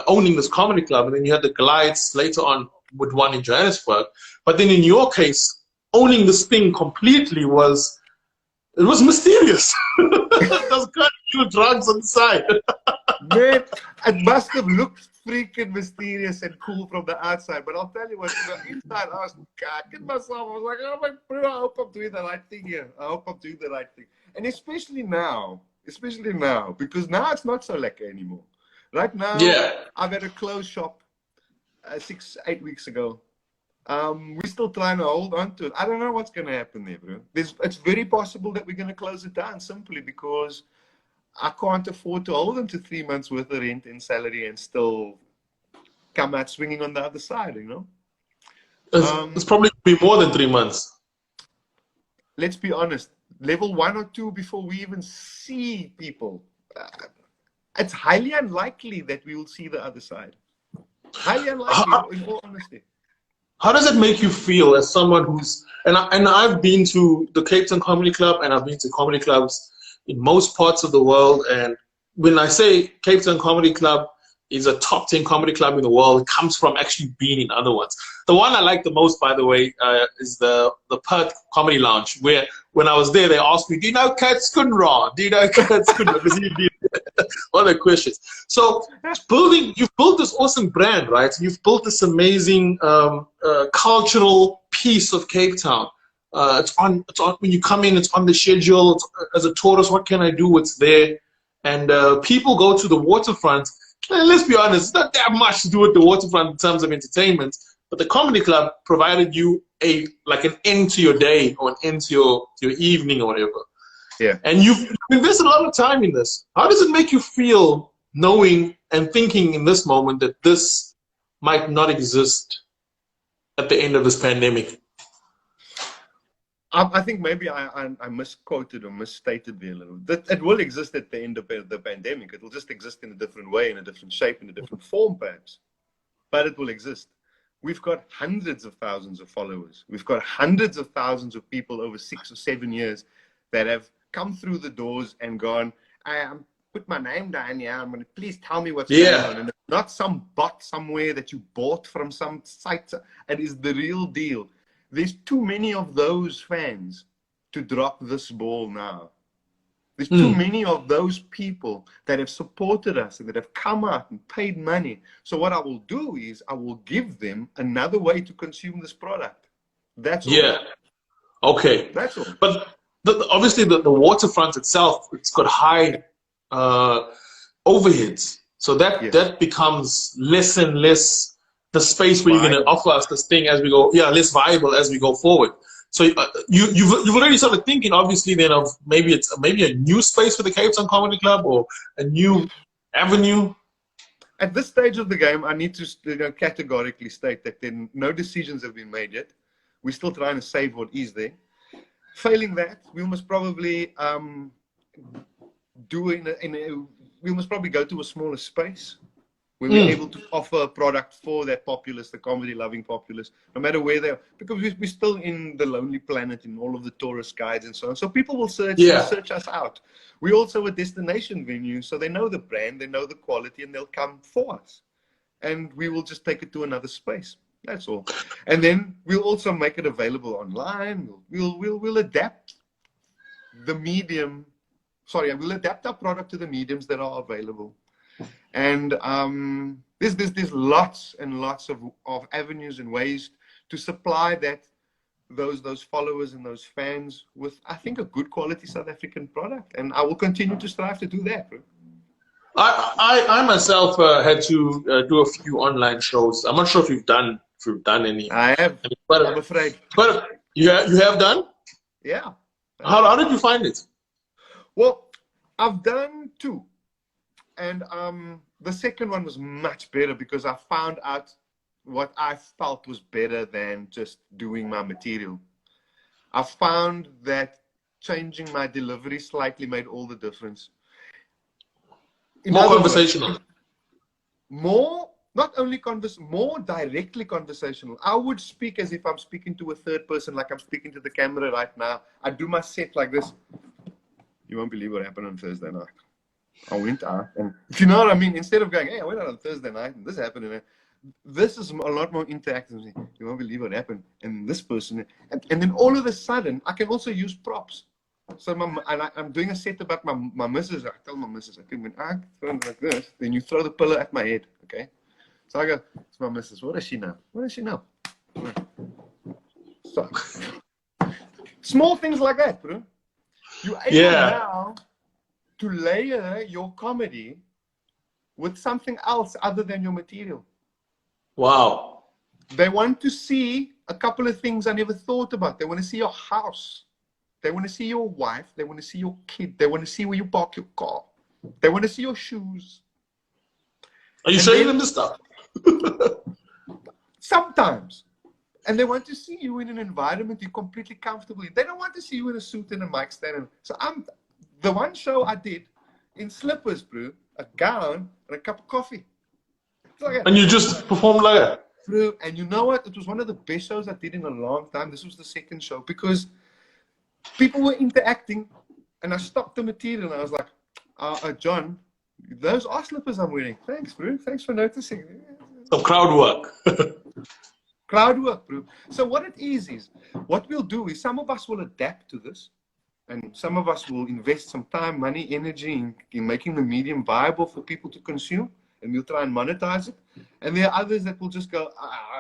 owning this comedy club, and then you had the Goliaths later on with one in Johannesburg. But then in your case, owning this thing completely was mysterious. It was kind of drugs on the side. Man, it must have looked freaking mysterious and cool from the outside, but I'll tell you what, inside I was kicking myself. I was like, oh my bro, I hope I'm doing the right thing here. I hope I'm doing the right thing. And especially now, because now it's not so lekker anymore. Right now, I've had a closed shop 6-8 weeks ago. We're still trying to hold on to it. I don't know what's going to happen there, bro. It's very possible that we're going to close it down simply because I can't afford to hold them to 3 months worth of rent and salary and still come out swinging on the other side, you know? It's probably be more than 3 months. Let's be honest. Level 1 or 2 before we even see people. It's highly unlikely that we will see the other side. Highly unlikely, in all honesty. How does it make you feel as someone who's, and I've been to the Cape Town Comedy Club, and I've been to comedy clubs in most parts of the world, and when I say Cape Town Comedy Club is a top 10 comedy club in the world, it comes from actually being in other ones. The one I like the most, by the way, is the Perth Comedy Lounge, where when I was there, they asked me, do you know Kurt Schoonraad? Do you know Kurt Schoonraad? Because he did all the questions. So you've built this awesome brand, right? You've built this amazing cultural piece of Cape Town. It's on when you come in, it's on the schedule. As a tourist, what can I do? It's there. And people go to the waterfront. And let's be honest, it's not that much to do with the waterfront in terms of entertainment. But the comedy club provided you like an end to your day or an end to your evening or whatever. Yeah. And you've invested a lot of time in this. How does it make you feel knowing and thinking in this moment that this might not exist at the end of this pandemic? I think maybe I misquoted or misstated there a little. That it will exist at the end of the pandemic. It will just exist in a different way, in a different shape, in a different form, perhaps. But it will exist. We've got hundreds of thousands of followers. We've got hundreds of thousands of people over 6 or 7 years that have come through the doors and gone, put my name down here. I'm going to please tell me what's going on. And it's not some bot somewhere that you bought from some site. It is the real deal. There's too many of those fans to drop this ball now. There's too many of those people that have supported us and that have come out and paid money. So what I will do is I will give them another way to consume this product. That's all. Yeah. Okay. That's all. But obviously the waterfront itself, it's got high overheads. So that becomes less and less the space where you're going to offer us this thing as we go, less viable as we go forward. So you've already started thinking, obviously, then of maybe a new space for the Cape Town Comedy Club or a new avenue. At this stage of the game, I need to categorically state that then no decisions have been made yet. We're still trying to save what is there. Failing that, we must probably we must probably go to a smaller space where we're able to offer a product for that populace, the comedy-loving populace, no matter where they are. Because we're still in the Lonely Planet, in all of the tourist guides and so on. So people will search us out. We're also a destination venue, so they know the brand, they know the quality, and they'll come for us. And we will just take it to another space. That's all. And then we'll also make it available online. We'll adapt the medium. Sorry, we'll adapt our product to the mediums that are available. And there's lots and lots of avenues and ways to supply those followers and those fans with, I think, a good quality South African product. And I will continue to strive to do that, bro. I myself had to do a few online shows. I'm not sure if you've done any. I have. I'm afraid. But you have done? Yeah. How did you find it? Well, I've done 2. And the second one was much better because I found out what I felt was better than just doing my material. I found that changing my delivery slightly made all the difference. More conversational. More, not only more directly conversational. I would speak as if I'm speaking to a third person, like I'm speaking to the camera right now. I do my set like this. You won't believe what happened on Thursday night. I went out, and if you know what I mean, instead of going, hey, I went out on Thursday night, and this happened, and this is a lot more interactive. You won't believe what happened, and this person, and then all of a sudden, I can also use props. So I'm doing a set about my missus. I tell my missus, I think when I throw it like this, then you throw the pillow at my head, okay? So I go, it's my missus. What does she know? What does she know? So, small things like that, bro. You're able now to layer your comedy with something else other than your material. Wow. They want to see a couple of things I never thought about. They want to see your house. They want to see your wife. They want to see your kid. They want to see where you park your car. They want to see your shoes. Are you showing them this stuff? Sometimes. And they want to see you in an environment you're completely comfortable in. They don't want to see you in a suit and a mic stand. So the one show I did in slippers, bro, a gown, and a cup of coffee. Like and you just performed like that? Bro, and you know what? It was one of the best shows I did in a long time. This was the second show because people were interacting, and I stopped the material, and I was like, John, those are slippers I'm wearing. Thanks, bro. Thanks for noticing. Some crowd work. Crowd work, bro. So what it is what we'll do is some of us will adapt to this, and some of us will invest some time, money, energy in making the medium viable for people to consume, and we'll try and monetize it. And there are others that will just go,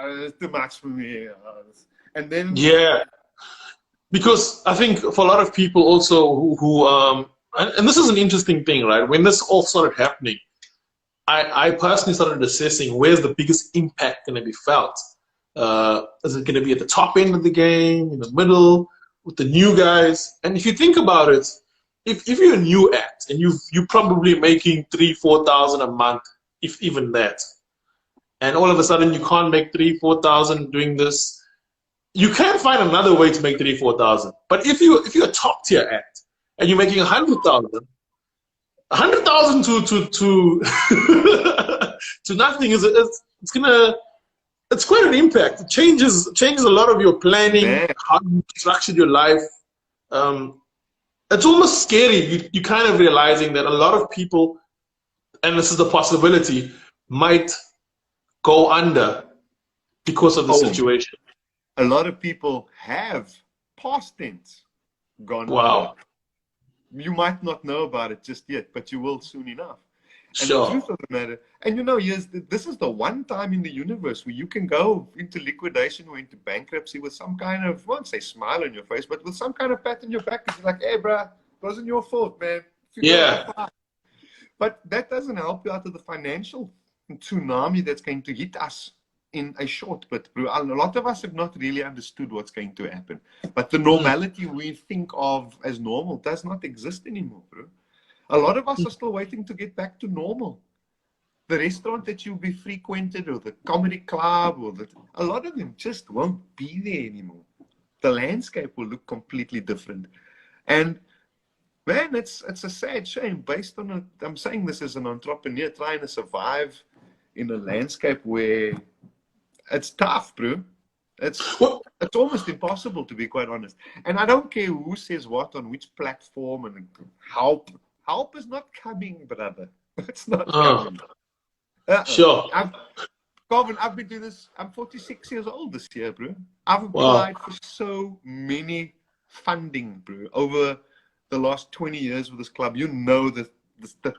it's too much for me. And then... Yeah. Because I think for a lot of people also who and this is an interesting thing, right? When this all started happening, I personally started assessing where's the biggest impact going to be felt. Is it going to be at the top end of the game, in the middle, with the new guys? And if you think about it, if you're a new act and you're probably making 3,000-4,000 a month, if even that, and all of a sudden you can't make 3,000-4,000 doing this, you can find another way to make 3,000-4,000. But if you're a top tier act and you're making 100,000 to nothing it's quite an impact. It changes a lot of your planning, how you structured your life. It's almost scary. You kind of realizing that a lot of people, and this is the possibility, might go under because of the situation. A lot of people have, past tense, gone under. You might not know about it just yet, but you will soon enough. And sure. The truth of the matter, and you know, yes, this is the one time in the universe where you can go into liquidation or into bankruptcy with some kind of, I won't say smile on your face, but with some kind of pat on your back. It's like, hey, bruh, it wasn't your fault, man. Yeah. But that doesn't help you out of the financial tsunami that's going to hit us in a short bit, bro. A lot of us have not really understood what's going to happen. But the normality we think of as normal does not exist anymore, bro. A lot of us are still waiting to get back to normal. The restaurant that you'll be frequented, or the comedy club, or a lot of them just won't be there anymore. The landscape will look completely different. And man, it's a sad shame based on I'm saying this as an entrepreneur trying to survive in a landscape where it's tough, bro. It's almost impossible, to be quite honest. And I don't care who says what on which platform, and help is not coming, brother. It's not coming. Sure. Carvin, I've been doing this. I'm 46 years old this year, bro. I've applied for so many funding, bro, over the last 20 years with this club. You know the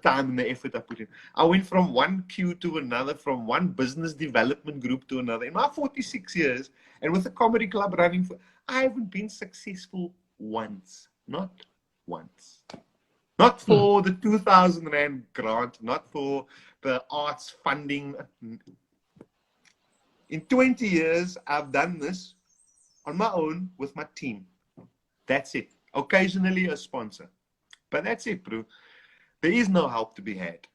time and the effort I put in. I went from one queue to another, from one business development group to another. In my 46 years, and with the comedy club running, I haven't been successful once. Not once. Not for the 2,000 Rand grant, not for the arts funding. In 20 years, I've done this on my own with my team. That's it. Occasionally a sponsor. But that's it, bro. There is no help to be had.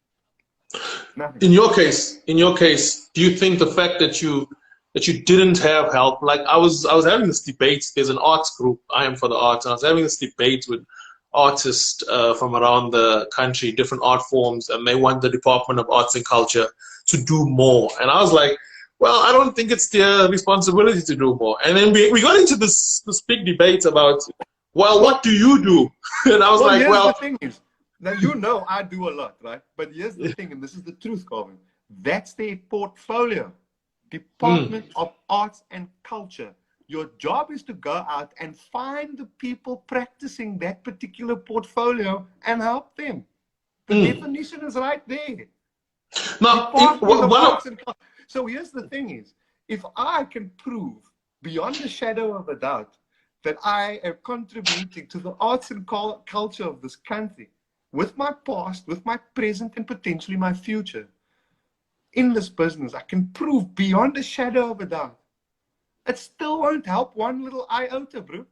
Nothing. In your case, do you think the fact that you didn't have help, like I was having this debate, there's an arts group, I am for the arts, and I was having this debate with artists from around the country, different art forms, and they want the Department of Arts and Culture to do more. And I was like, well, I don't think it's their responsibility to do more. And then we got into this big debate about, well, what do you do? And I was like, well, the thing is, now you know I do a lot, right? But here's the thing, and this is the truth, Carvin. That's their portfolio. Department of Arts and Culture. Your job is to go out and find the people practicing that particular portfolio and help them. The definition is right there. Now, so here's the thing is, if I can prove beyond a shadow of a doubt that I am contributing to the arts and culture of this country, with my past, with my present, and potentially my future, in this business, I can prove beyond a shadow of a doubt. It still won't help one little iota, bro.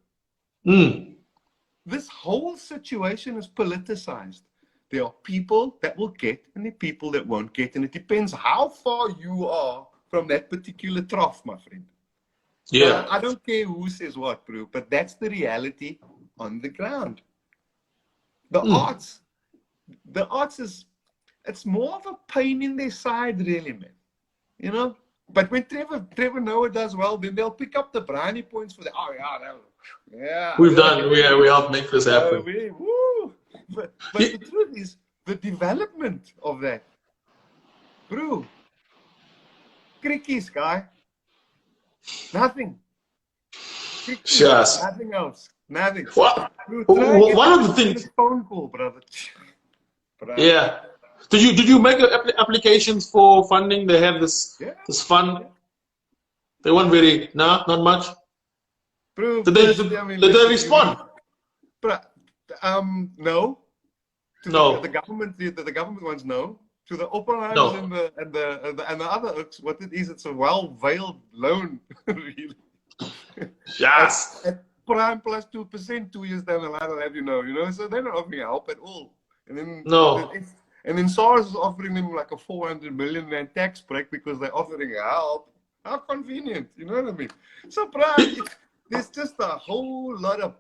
This whole situation is politicized. There are people that will get and there are people that won't get. And it depends how far you are from that particular trough, my friend. Yeah. I don't care who says what, bro, but that's the reality on the ground. The arts is, it's more of a pain in their side, really, man. You know? But when Trevor Noah does well, then they'll pick up the brownie points for the, we helped make this happen. But the truth is, the development of that, bro, crickies, guy, nothing. Crickies, Just nothing else. Nothing. What? Bro, one of the things. Phone call, brother. Yeah. Did you make applications for funding? They have this fund. They weren't very not much. Bro, Did they respond? No. No. The government ones, no. To the operas and the other hooks, what it is, it's a well-veiled loan, really. Yes. At prime plus 2%, 2 years down the line, I'll have you know. So they're not offering help at all. And then and then SARS is offering them like a 400 million Rand tax break because they're offering help. How convenient, you know what I mean? So, there's just a whole lot of,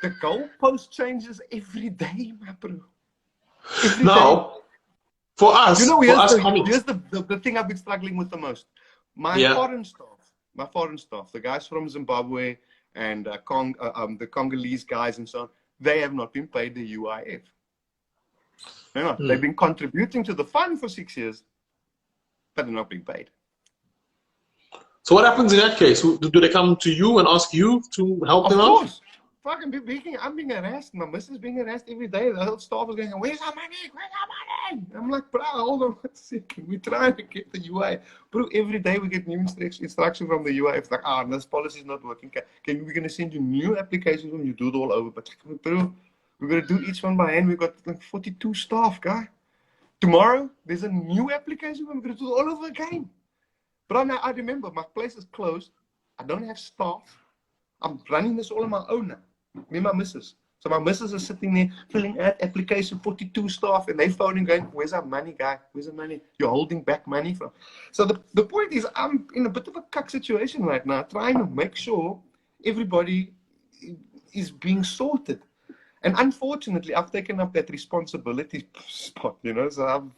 the goalpost changes every day, my bro. Now, for us, here's the thing I've been struggling with the most. My foreign staff, the guys from Zimbabwe and the Congolese guys and so on, they have not been paid the UIF. They're not. They've been contributing to the fund for 6 years, but they're not being paid. So what happens in that case? Do they come to you and ask you to help them out? Of course. Fucking I'm being harassed. My missus is being harassed every day. The whole staff is going, where's our money? Where's our money? I'm like, bro, hold on 1 second. We're trying to get the UI. Bro, every day we get new instruction from the UI. It's like, this policy is not working. We're going to send you new applications when you do it all over. But, bro, we're going to do each one by hand. We've got like 42 staff, guy. Tomorrow, there's a new application. We're going to do it all over again. But I remember my place is closed. I don't have staff. I'm running this all on my own now. Me and my missus. So my missus is sitting there filling out application, 42 staff, and they phoning going, where's our money, guy? Where's the money? You're holding back money from. So the point is, I'm in a bit of a cuck situation right now, trying to make sure everybody is being sorted. And unfortunately, I've taken up that responsibility spot, you know, so I'm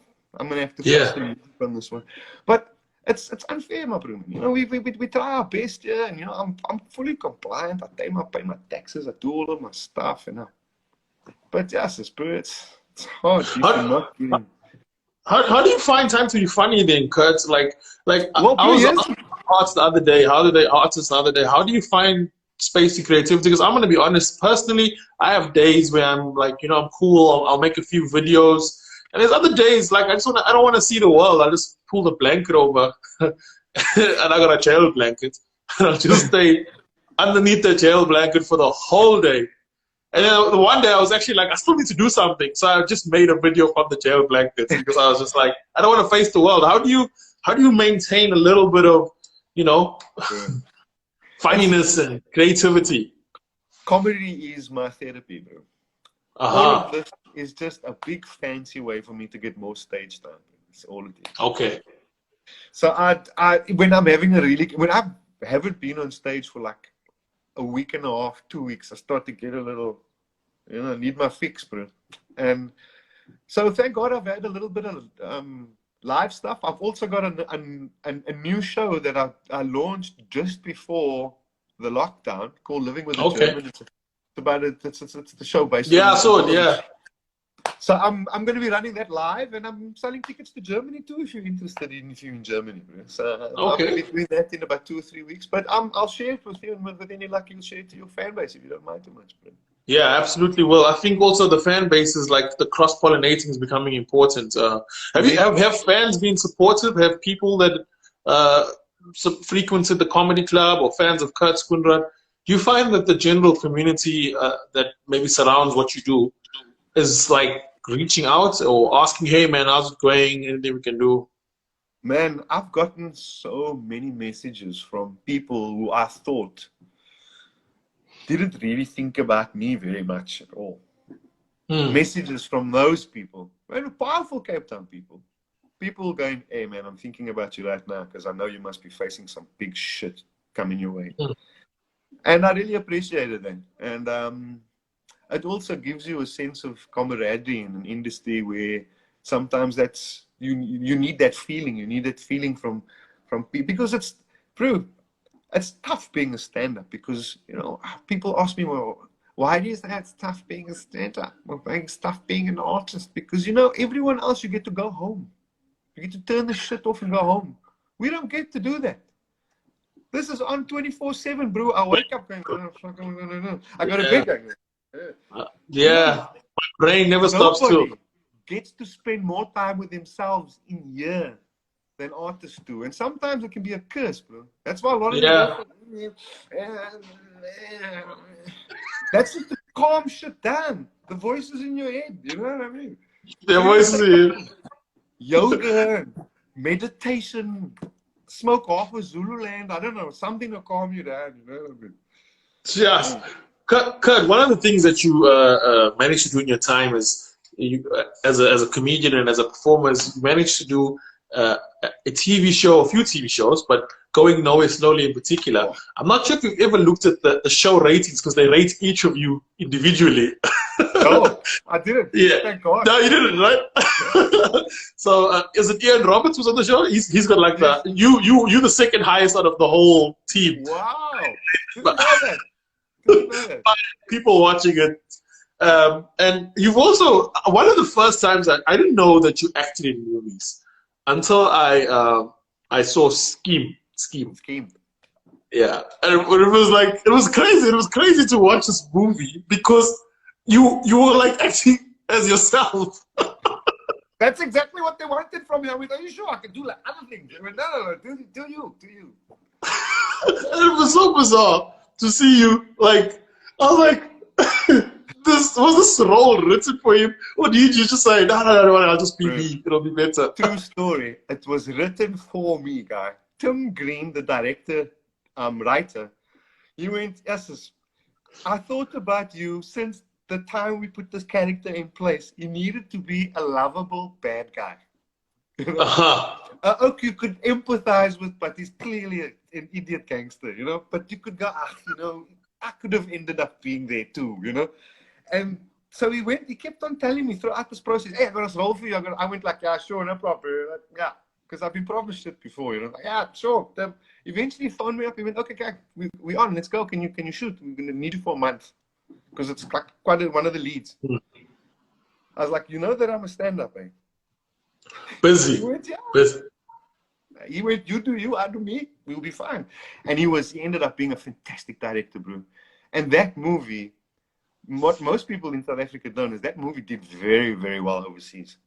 going to have to fix the music on this one. But it's unfair, my bro. You know, we try our best, yeah, and you know, I'm fully compliant. I pay my taxes, I do all of my stuff, you know. But yes, bro, it's hard. How do you find time to be funny then, Kurt? Like well, I was on arts the other day. How do you find space to creativity? Because I'm gonna be honest, personally, I have days where I'm like, you know, I'm cool. I'll make a few videos. And there's other days, like I don't want to see the world. I just pull the blanket over, and I got a jail blanket, and I'll just stay underneath the jail blanket for the whole day. And then one day I was actually like, I still need to do something, so I just made a video from the jail blanket because I was just like, I don't want to face the world. How do you maintain a little bit of, you know, funniness and creativity? Comedy is my therapy, bro. All of this is just a big fancy way for me to get more stage time. That's all it is. Okay. So when I'm having when I haven't been on stage for like a week and a half, 2 weeks, I start to get a little, you know, need my fix, bro. And so thank God I've had a little bit of live stuff. I've also got a new show that I launched just before the lockdown called Living with a German. It's the show based. Yeah, I saw it. Yeah. So I'm going to be running that live, and I'm selling tickets to Germany too. If you're interested if you're in Germany, bro. So I'm going to be doing that in about 2 or 3 weeks. But I'll share it with you, and with any luck, you'll share it to your fan base if you don't mind too much, bro. Yeah, absolutely. Well, I think also the fan base is like the cross-pollinating is becoming important. Have fans been supportive? Have people that frequented the comedy club or fans of Kurt Schoonraad? Do you find that the general community that maybe surrounds what you do is like reaching out or asking, hey man, how's it going? Anything we can do? Man, I've gotten so many messages from people who I thought didn't really think about me very much at all. Messages from those people, very powerful Cape Town people. People going, hey man, I'm thinking about you right now because I know you must be facing some big shit coming your way. And I really appreciated that. And it also gives you a sense of camaraderie in an industry where sometimes that's you need that feeling. You need that feeling from people, because it's true. It's tough being a stand-up because, you know, people ask me, well, why do you say it's tough being a stand-up? Well, it's tough being an artist because, you know, everyone else, you get to go home. You get to turn the shit off and go home. We don't get to do that. This is on 24/7, bro. I wake up going, oh, fuck, no. I got a big my brain never stops too. Gets to spend more time with themselves in here than artists do. And sometimes it can be a curse, bro. That's why a lot of that's just to calm shit down. The voices in your head, you know what I mean? The voices in your head. Yoga, meditation, smoke off with Zululand, I don't know, something to calm you down, you know what I mean? Yes. Kurt, one of the things that you managed to do in your time is, as a comedian and as a performer, is you managed to do a TV show, a few TV shows, but Going Nowhere Slowly in particular. I'm not sure if you've ever looked at the show ratings because they rate each of you individually. No, I didn't. Yeah. Thank God. No, you didn't, right? So is it Ian Roberts who's on the show? He's got like you're the second highest out of the whole team. Wow. Didn't know that. People watching it. And you've also, one of the first times I didn't know that you acted in movies until I saw Scheme. Yeah, and it was like, it was crazy. It was crazy to watch this movie because you were like acting as yourself. That's exactly what they wanted from me. I mean, are you sure I can do like other things? I mean, no, do you. It was so bizarre to see you, like, I was like, was this role written for him? Or did you just say, no, I'll just be me, it'll be better? True story. It was written for me, guy. Tim Green, the director, writer, he went, yes, I thought about you since the time we put this character in place. He needed to be a lovable bad guy. You know? Oak you could empathize with, but he's clearly an idiot gangster, you know. But you could go, you know, I could have ended up being there too, you know. And so he kept on telling me throughout this process, hey, I'm going to roll for you. I went like, yeah, sure, no problem. Like, yeah, because I've been promised it before, you know. Like, yeah, sure. Then eventually he phoned me up. He went, okay, we on, let's go. Can you shoot? We're going to need you for a month. Because it's like quite one of the leads. I was like, you know that I'm a stand-up, eh? Busy. He went, yeah. Busy. He went, you do you, I do me, we'll be fine. And he ended up being a fantastic director, bro. And that movie, what most people in South Africa don't is that movie did very, very well overseas.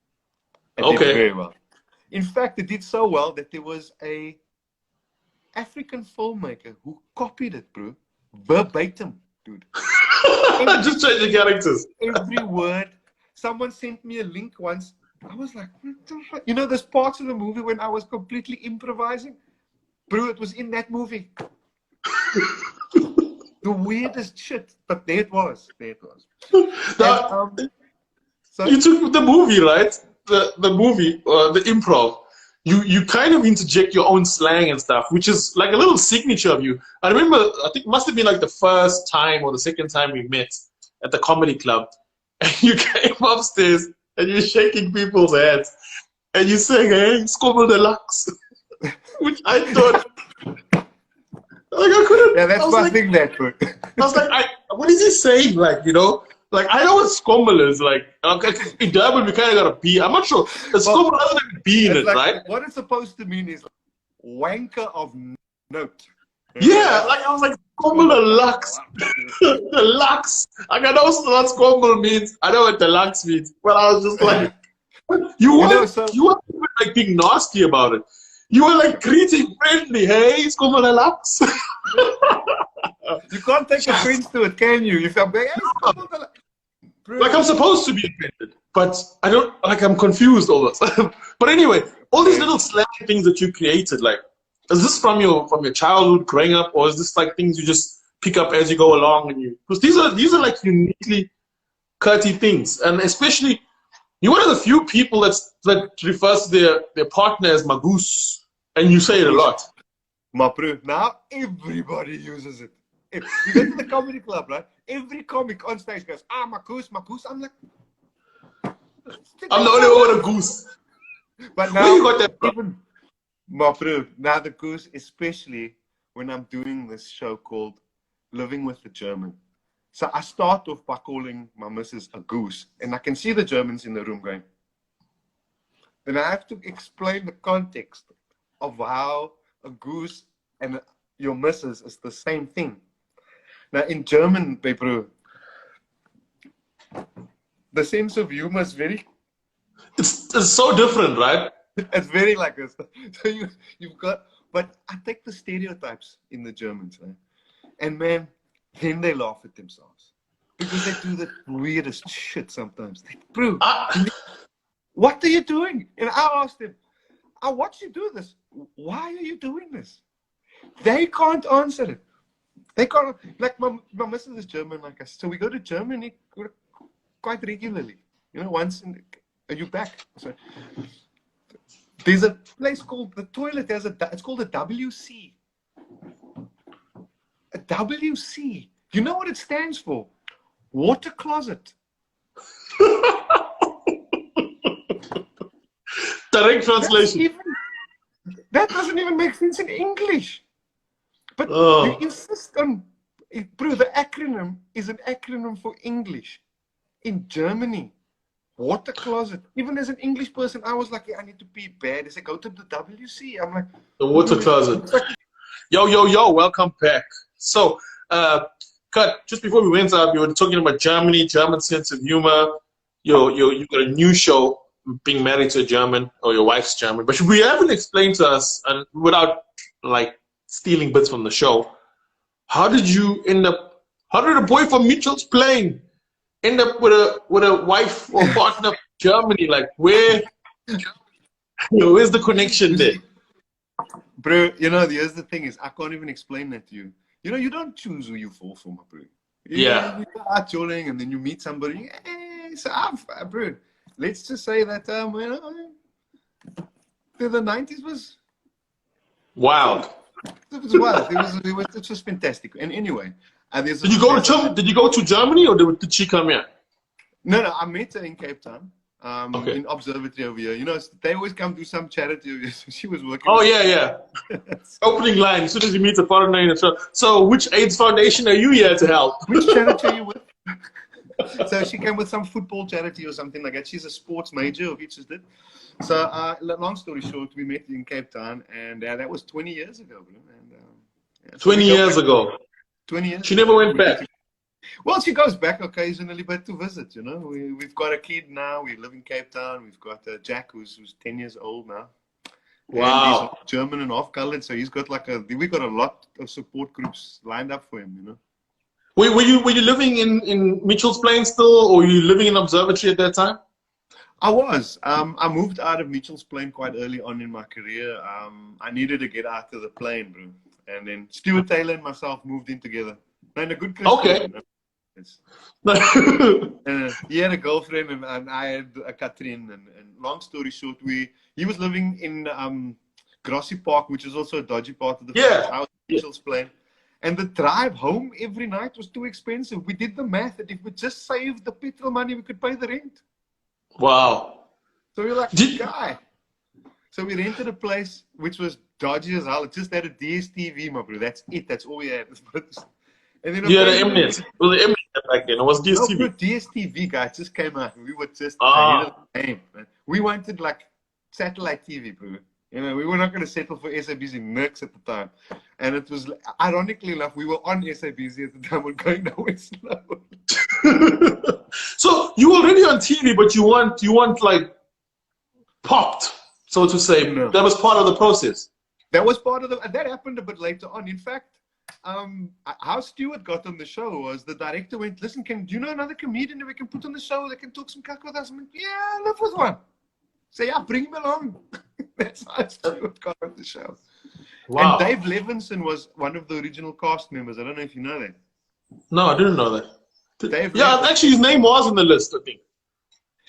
It did very well. In fact, it did so well that there was a African filmmaker who copied it, bro. Verbatim, dude. Just change the characters. Every word. Someone sent me a link once. I was like, what the fuck? You know, there's parts of the movie when I was completely improvising. Bro, it was in that movie. The weirdest shit. But there it was. There it was. You took the movie, right? The movie, the improv. You kind of interject your own slang and stuff, which is like a little signature of you. I remember, I think it must have been like the first time or the second time we met at the comedy club. And you came upstairs and you're shaking people's hands. And you're saying, hey, Scoble Deluxe. Which I thought, like I couldn't. Yeah, that's my thing, that word. I was like, what is he saying? Like, you know? Like, I know what Scombel is. Like, in Durban, we kind of got a B. I'm not sure. The Scombel doesn't have a B in it, like, right? What it's supposed to mean is wanker of note. Yeah, like I was like, Scombel Deluxe. Deluxe. Like, I know what Scombel means. I know what Deluxe means. But I was just like, you weren't like being nasty about it. You were like greeting friendly. Hey, Scombel Deluxe. You can't take offense to it, can you? If I'm like, hey, Scombel Deluxe. Like I'm supposed to be offended, but I don't, like I'm confused all this. But anyway, all these little slang things that you created, like, is this from your childhood growing up, or is this like things you just pick up as you go along? And because these are like uniquely Kurty things, and especially you're one of the few people that refers to their partner as Magoose, and you say it a lot. Now everybody uses it. If you go to the comedy club, right? Every comic on stage goes, Magoose. I'm like, I'm the only one with a goose. But now, where you got that from? Now the goose, especially when I'm doing this show called Living with the German. So I start off by calling my missus a goose, and I can see the Germans in the room going. Then I have to explain the context of how a goose and your missus is the same thing. Now in German, bro, the sense of humor is very... It's so different, right? It's very like this. So you've got... But I take the stereotypes in the Germans, right? And man, then they laugh at themselves. Because they do the weirdest shit sometimes. Bro, what are you doing? And I asked them, I watch you do this. Why are you doing this? They can't answer it. They can't, like my missus is German, like I said. So we go to Germany quite regularly. You know, once are you back? So there's a place called the toilet. It's called a WC. A WC. You know what it stands for? Water closet. Direct translation. That doesn't even make sense in English. But you insist on, bro, the acronym is an acronym for English. In Germany, water closet. Even as an English person, I was like, yeah, I need to pee bad. They say, go to the WC. I'm like, the water closet. Yo, welcome back. So, Kurt, just before we went up, you were talking about Germany, German sense of humor. You got a new show, being married to a German, or your wife's German. But we haven't explained to us, and without like stealing bits from the show, how did a boy from Mitchell's Plain end up with a wife or partner from Germany? Like where's the connection there? Bro, you know, here's the thing is, I can't even explain that to you. You know, you don't choose who you fall for, my bro. Yeah. You go out chilling and then you meet somebody. So bro, let's just say that, you know, the 90s was Wild. It was wild. It was fantastic. And anyway, Did you go to Germany or did she come here? No, I met her in Cape Town. Okay. In Observatory over here. You know, they always come do some charity over here. So she was working. Oh, yeah. Opening line, as soon as you meet a foreigner in a show. So, which AIDS foundation are you here to help? Which charity are you with? So she came with some football charity or something like that. She's a sports major, or which is it. So, long story short, we met in Cape Town, and that was 20 years ago. And, so 20 years ago. 20 years. She never went back. Well, she goes back occasionally, but to visit, you know. We've got a kid now. We live in Cape Town. We've got Jack, who's 10 years old now. Wow. And he's German and half-colored, so he's got we got a lot of support groups lined up for him, you know. Were you living in Mitchell's Plain still, or were you living in Observatory at that time? I was. I moved out of Mitchell's Plain quite early on in my career. I needed to get out of the plane, bro. And then Stewart Taylor and myself moved in together. And a good Christian. Okay. He had a girlfriend and I had a Catherine. And long story short, he was living in Grassy Park, which is also a dodgy part of the place. I was in Mitchell's Plain. And the drive home every night was too expensive. We did the math that if we just saved the petrol money, we could pay the rent. Wow. So we were like, guy. So we rented a place which was dodgy as hell. It just had a DSTV, my bro. That's it. That's all we had. And then you had an Mnet. Well, the Mnet back then. It was DSTV. No, bro, DSTV, guy. It just came out. We were just ahead of the game, man. We wanted like satellite TV, bro. You know, we were not going to settle for SABC Nix at the time. And it was, ironically enough, we were on SABC at the time. We're going nowhere slow. So you were already on TV, but you weren't like popped, so to say. No. That was part of the process. That was part of that happened a bit later on. In fact, how Stewart got on the show was the director went, listen, do you know another comedian that we can put on the show that can talk some cack with us? I went, yeah, I live with one. So yeah, bring him along. That's how Stewart got on the show. Wow. And Dave Levinson was one of the original cast members. I don't know if you know that. No, I didn't know that. Dave actually, his name was on the list, I think,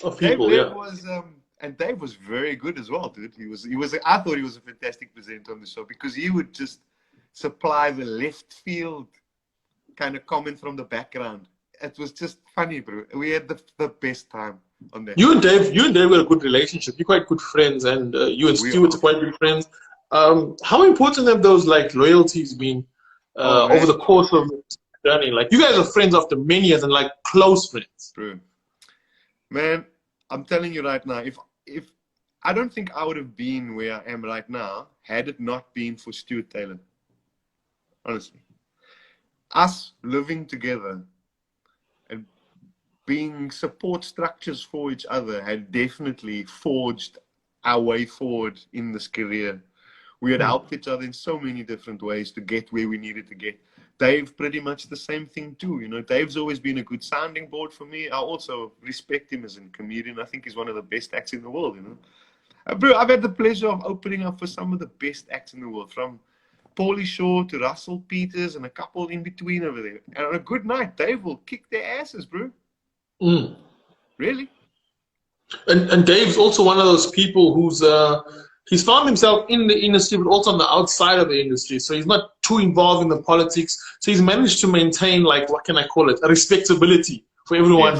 of people. Dave was, and Dave was very good as well, dude. He was. I thought he was a fantastic presenter on the show because he would just supply the left field kind of comment from the background. It was just funny, bro. We had the best time on that. You and Dave had a good relationship. You're quite good friends, and you and Stewart are quite good friends. How important have those like loyalties been over the course of the journey? Like, you guys are friends after many years and like close friends. True. Man, I'm telling you right now, if I don't think I would have been where I am right now had it not been for Stewart Taylor. Honestly. Us living together and being support structures for each other had definitely forged our way forward in this career. We had helped each other in so many different ways to get where we needed to get. Dave, pretty much the same thing too. You know, Dave's always been a good sounding board for me. I also respect him as a comedian. I think he's one of the best acts in the world, you know. Bro, I've had the pleasure of opening up for some of the best acts in the world, from Paulie Shaw to Russell Peters and a couple in between over there. And on a good night, Dave will kick their asses, bro. Really? And Dave's also one of those people who's he's found himself in the industry, but also on the outside of the industry. So he's not too involved in the politics. So he's managed to maintain, like, what can I call it, a respectability for everyone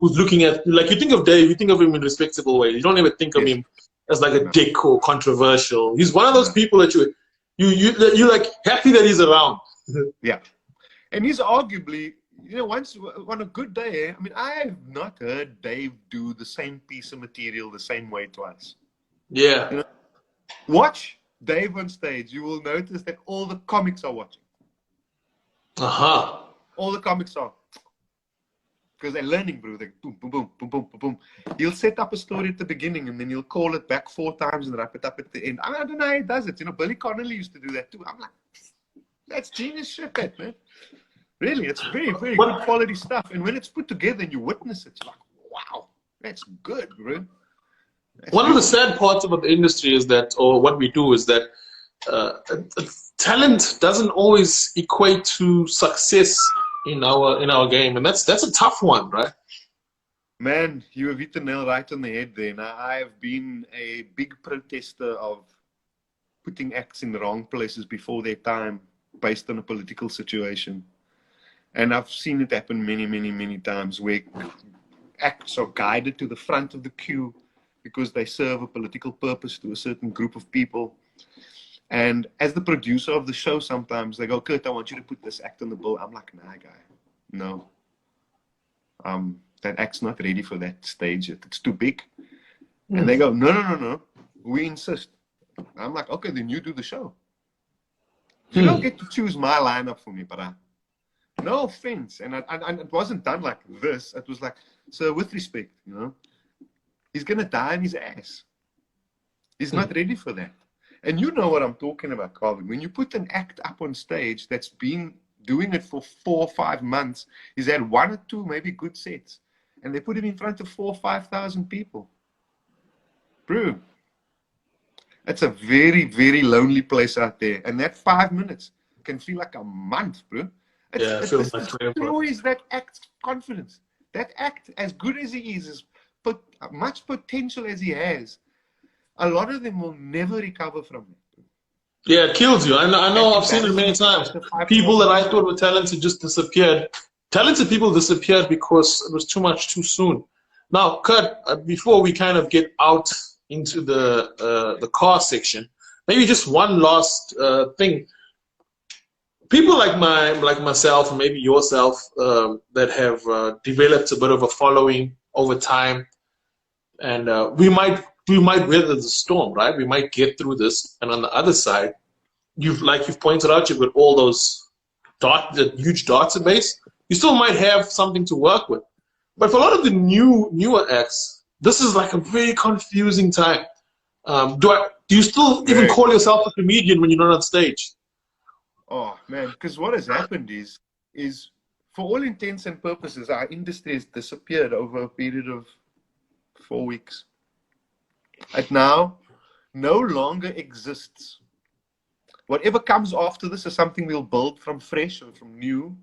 who's looking at, like, you think of Dave, you think of him in a respectable way. You don't ever think of him as like a dick or controversial. He's one of those people that you're like happy that he's around. Yeah. And he's arguably, you know, once on a good day, I mean, I have not heard Dave do the same piece of material the same way twice. Yeah. You know, watch Dave on stage. You will notice that all the comics are watching. All the comics are. Because they're learning, bro. They boom, boom, boom, boom, boom, boom, boom. He'll set up a story at the beginning and then he'll call it back 4 times and wrap it up at the end. I don't know how he does it. You know, Billy Connolly used to do that too. I'm like, that's genius shit, that, man. Really, it's very, very good quality stuff. And when it's put together and you witness it, you're like, wow, that's good, bro. One of the sad parts about the industry is that, or what we do is that, talent doesn't always equate to success in our game, and that's a tough one, right? Man, you have hit the nail right on the head there. Now, I have been a big protester of putting acts in the wrong places before their time based on a political situation. And I've seen it happen many, many, many times where acts are guided to the front of the queue because they serve a political purpose to a certain group of people. And as the producer of the show, sometimes they go, Kurt, I want you to put this act on the bill. I'm like, nah, guy, no. That act's not ready for that stage yet. It's too big. And they go, no. We insist. I'm like, okay, then you do the show. You don't get to choose my lineup for me, but no offense. And it wasn't done like this. It was like, so with respect, you know, he's going to die in his ass. He's not ready for that. And you know what I'm talking about, Carvin. When you put an act up on stage that's been doing it for 4 or 5 months, he's had 1 or 2 maybe good sets. And they put him in front of 4,000 or 5,000 people. Bro, it's a very, very lonely place out there. And that 5 minutes can feel like a month, bro. It destroys that act's confidence. That act, as good as he is, as much potential as he has, a lot of them will never recover from it. Yeah, it kills you. I know I've seen it many times. People that I thought were talented just disappeared. Talented people disappeared because it was too much too soon. Now, Kurt, before we kind of get out into the car section, maybe just one last thing. People like myself, or maybe yourself, that have developed a bit of a following over time, and we might weather the storm, right? We might get through this, and on the other side, you've pointed out, you've got all those the huge database. You still might have something to work with. But for a lot of the newer acts, this is like a very confusing time. Do you still even call yourself a comedian when you're not on stage? Oh, man, because what has happened is for all intents and purposes, our industry has disappeared over a period of 4 weeks. It now no longer exists. Whatever comes after this is something we'll build from fresh or from new.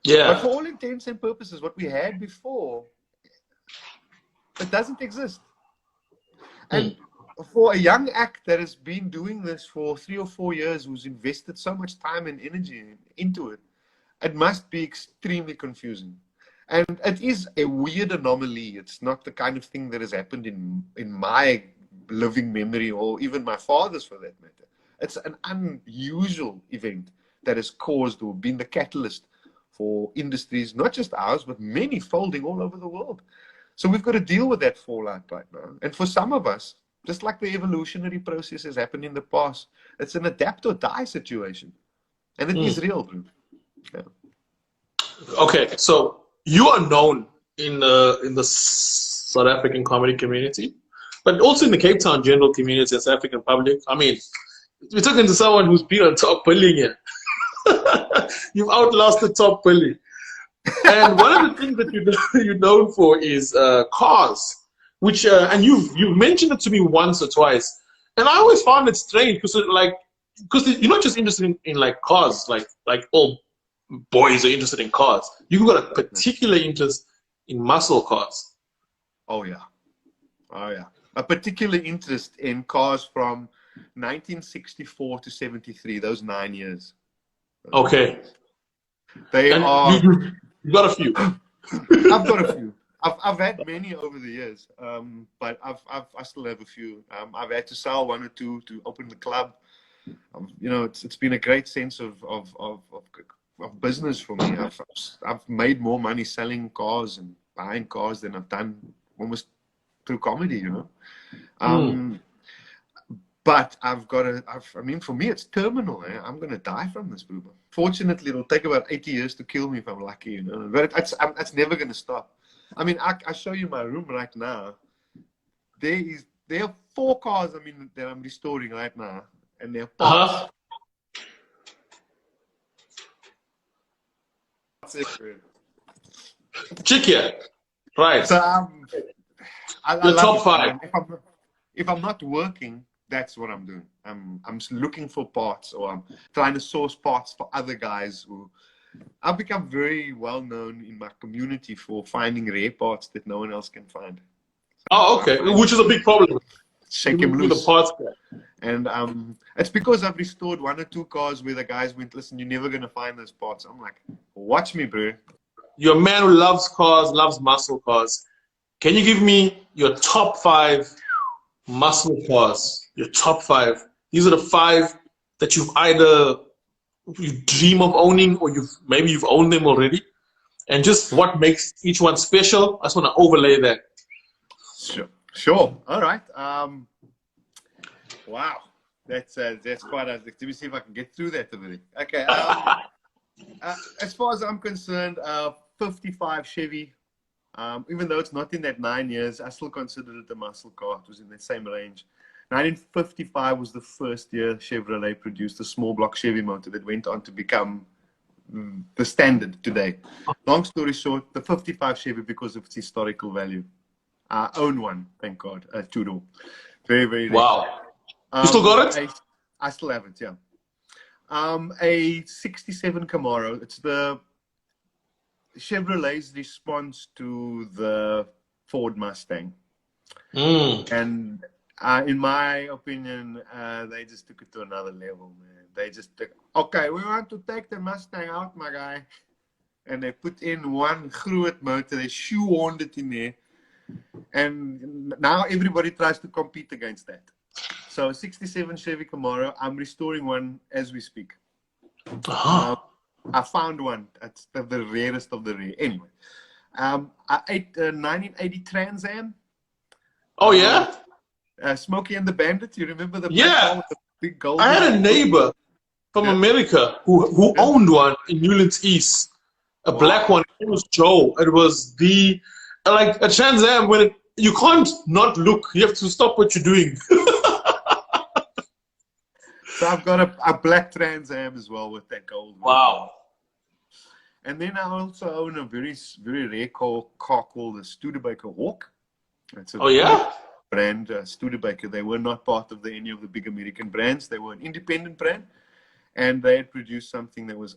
Yeah. But for all intents and purposes, what we had before, it doesn't exist. And for a young act that has been doing this for 3 or 4 years, who's invested so much time and energy into it, it must be extremely confusing. And it is a weird anomaly. It's not the kind of thing that has happened in my living memory, or even my father's for that matter. It's an unusual event that has caused or been the catalyst for industries, not just ours, but many folding all over the world. So we've got to deal with that fallout right now. And for some of us, just like the evolutionary process has happened in the past, it's an adapt or die situation. And it is real, bro. Yeah. Okay, so you are known in the South African comedy community, but also in the Cape Town general community and South African public. I mean, we're talking to someone who's been on top billing here. You've outlasted top billing. And one of the things that you're known for is cars, which and you've mentioned it to me once or twice, and I always found it strange because you're not just interested in like cars, like all boys are interested in cars. You've got a particular interest in muscle cars. Oh yeah, a particular interest in cars from 1964 to 73. Those 9 years. Okay. They are. You've got a few. I've got a few. I've had many over the years, but I still have a few. I've had to sell 1 or 2 to open the club. You know, it's been a great sense of business for me. I've made more money selling cars and buying cars than I've done almost through comedy. You know. But I mean, for me, it's terminal. I'm going to die from this, boomer. Fortunately, it'll take about 80 years to kill me if I'm lucky, you know. But it's never going to stop. I mean, I show you my room right now. There are 4 cars, that I'm restoring right now. And they're parts. Chick here. Right. So, the top 5. If I'm not working, that's what I'm doing. I'm looking for parts, or I'm trying to source parts for other guys who. I've become very well known in my community for finding rare parts that no one else can find. So Oh, okay. Which is a big problem. Shake him with loose. The parts. And it's because I've restored 1 or 2 cars where the guys went, listen, you're never going to find those parts. I'm like, watch me, bro. You're a man who loves cars, loves muscle cars. Can you give me your top 5 muscle cars? Your top 5. These are the 5 that you've either you dream of owning, or maybe you've owned them already, and just what makes each one special. I just want to overlay that. Sure. All right. Wow, that's quite a. Let me see if I can get through that already. Okay. As far as I'm concerned, 55 Chevy. Even though it's not in that 9 years, I still consider it a muscle car. It was in the same range. 1955 was the first year Chevrolet produced a small block Chevy motor that went on to become the standard today. Long story short, the 55 Chevy, because of its historical value. I own one, thank God, a 2-door. Very, very rich. Wow. You still got it? I still have it, yeah. A 67 Camaro. It's the Chevrolet's response to the Ford Mustang. And in my opinion, they just took it to another level, man. They just took, okay, we want to take the Mustang out, my guy. And they put in one groot motor, they shoehorned it in there. And now everybody tries to compete against that. So 67 Chevy Camaro, I'm restoring one as we speak. I found one. That's the rarest of the rare. Anyway, I ate a 1980 Trans Am. Oh, yeah? Smokey and the Bandit. You remember the with the big gold? I had a neighbor from America who owned one in Newlands East. A black one. It was Joe. It was the... Like a Trans Am, when you can't not look. You have to stop what you're doing. So I've got a black Trans Am as well with that gold. Wow. And then I also own a very, very rare car called the Studebaker Hawk. It's a brand, Studebaker. They were not part of any of the big American brands. They were an independent brand. And they had produced something that was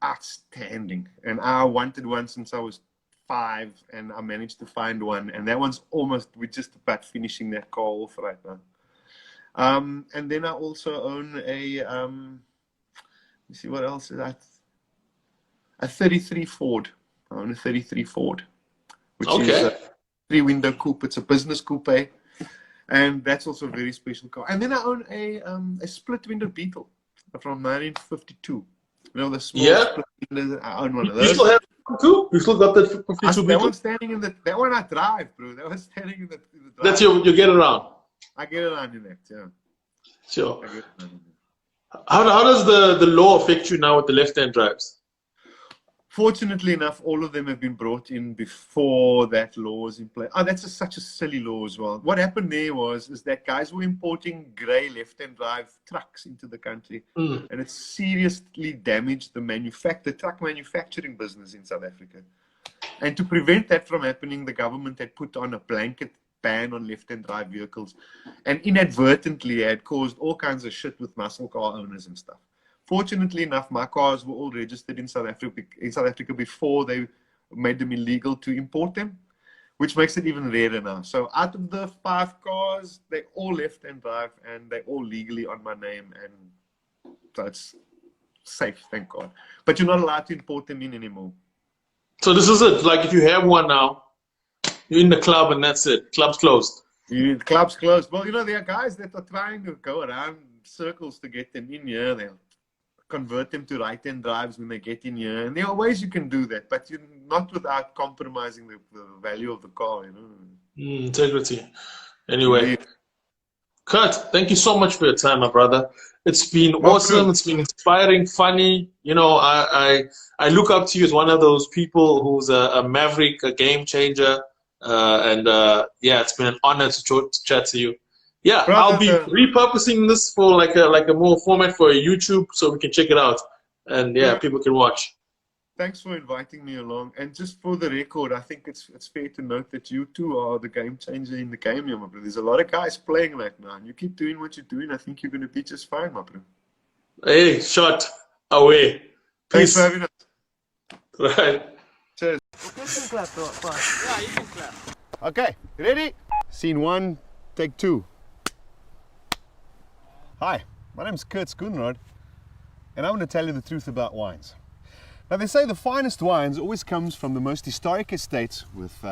outstanding. And I wanted one since I was 5, and I managed to find one. And that one's we're just about finishing that car off right now. And then I also own a, let me see what else is that. A 33 Ford. I own a 33 Ford, which is a 3-window coupe. It's a business coupe, and that's also a very special car. And then I own a split-window Beetle from 1952. You know, the small split window. I own one of those. You still have one too? You still got that 52 Beetle? That one's standing in that one I drive, bro. That one's standing in the drive. That's you get around. I get around in that, yeah. Sure. How does the law affect you now with the left-hand drives? Fortunately enough, all of them have been brought in before that law was in place. Oh, that's such a silly law as well. What happened there is that guys were importing grey left-hand drive trucks into the country, and it seriously damaged the truck manufacturing business in South Africa. And to prevent that from happening, the government had put on a blanket ban on left-hand drive vehicles, and inadvertently had caused all kinds of shit with muscle car owners and stuff. Fortunately enough, my cars were all registered in South Africa before they made them illegal to import them, which makes it even rarer now. So out of the 5 cars, they all left-hand drive, and they're all legally on my name, and so it's safe, thank God. But you're not allowed to import them in anymore. So this is it. Like if you have one now, you're in the club and that's it. Club's closed. The club's closed. Well, there are guys that are trying to go around circles to get them in here. They'll convert them to right-hand drives when they get in here. And there are ways you can do that, but you're not without compromising the value of the car, Integrity. Anyway, Kurt, thank you so much for your time, my brother. It's been awesome. It's been inspiring, funny. I look up to you as one of those people who's a maverick, a game changer. It's been an honor to chat to you. Yeah, brother, I'll be repurposing this for like a more format for a YouTube, so we can check it out, and people can watch. Thanks for inviting me along. And just for the record, I think it's fair to note that you two are the game changer in the game, my bro. There's a lot of guys playing that now. And you keep doing what you're doing, I think you're going to be just fine, my bro. Hey, shot away. Thanks Peace. for having us. Right. Cheers. You can clap, yeah, you can clap. Okay, ready? Scene 1, take 2. Hi, my name's Kurt Schoonraad, and I want to tell you the truth about wines. Now, they say the finest wines always comes from the most historic estates with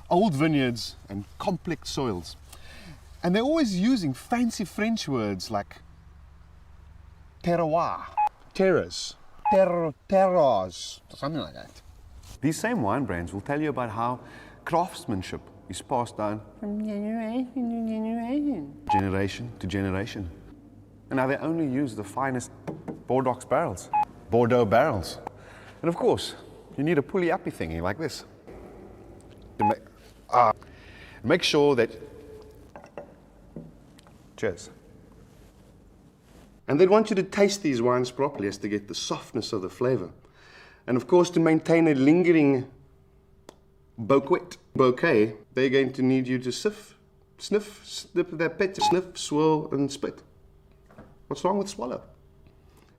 old vineyards and complex soils. And they're always using fancy French words like terroir, terroirs, terroirs, something like that. These same wine brands will tell you about how craftsmanship is passed down from generation to generation. And now they only use the finest Bordeaux barrels. And of course, you need a pulley-uppy thingy like this to make sure that. Cheers. And they'd want you to taste these wines properly as to get the softness of the flavor. And of course, to maintain a lingering bouquet, they're going to need you to sniff, snip their pet, sniff, swirl, and spit. What's wrong with swallow?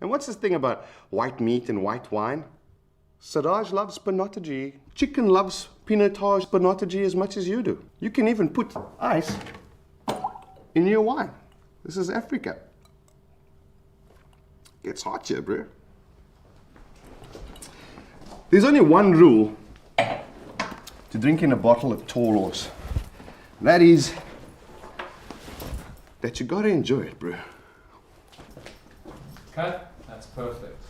And what's this thing about white meat and white wine? Siraj loves pinotage. Chicken loves pinotage pinotage as much as you do. You can even put ice in your wine. This is Africa. Gets hot here, bro. There's only one rule to drinking a bottle of Tall Horse. And that is that you gotta enjoy it, bro. Cut? That's perfect.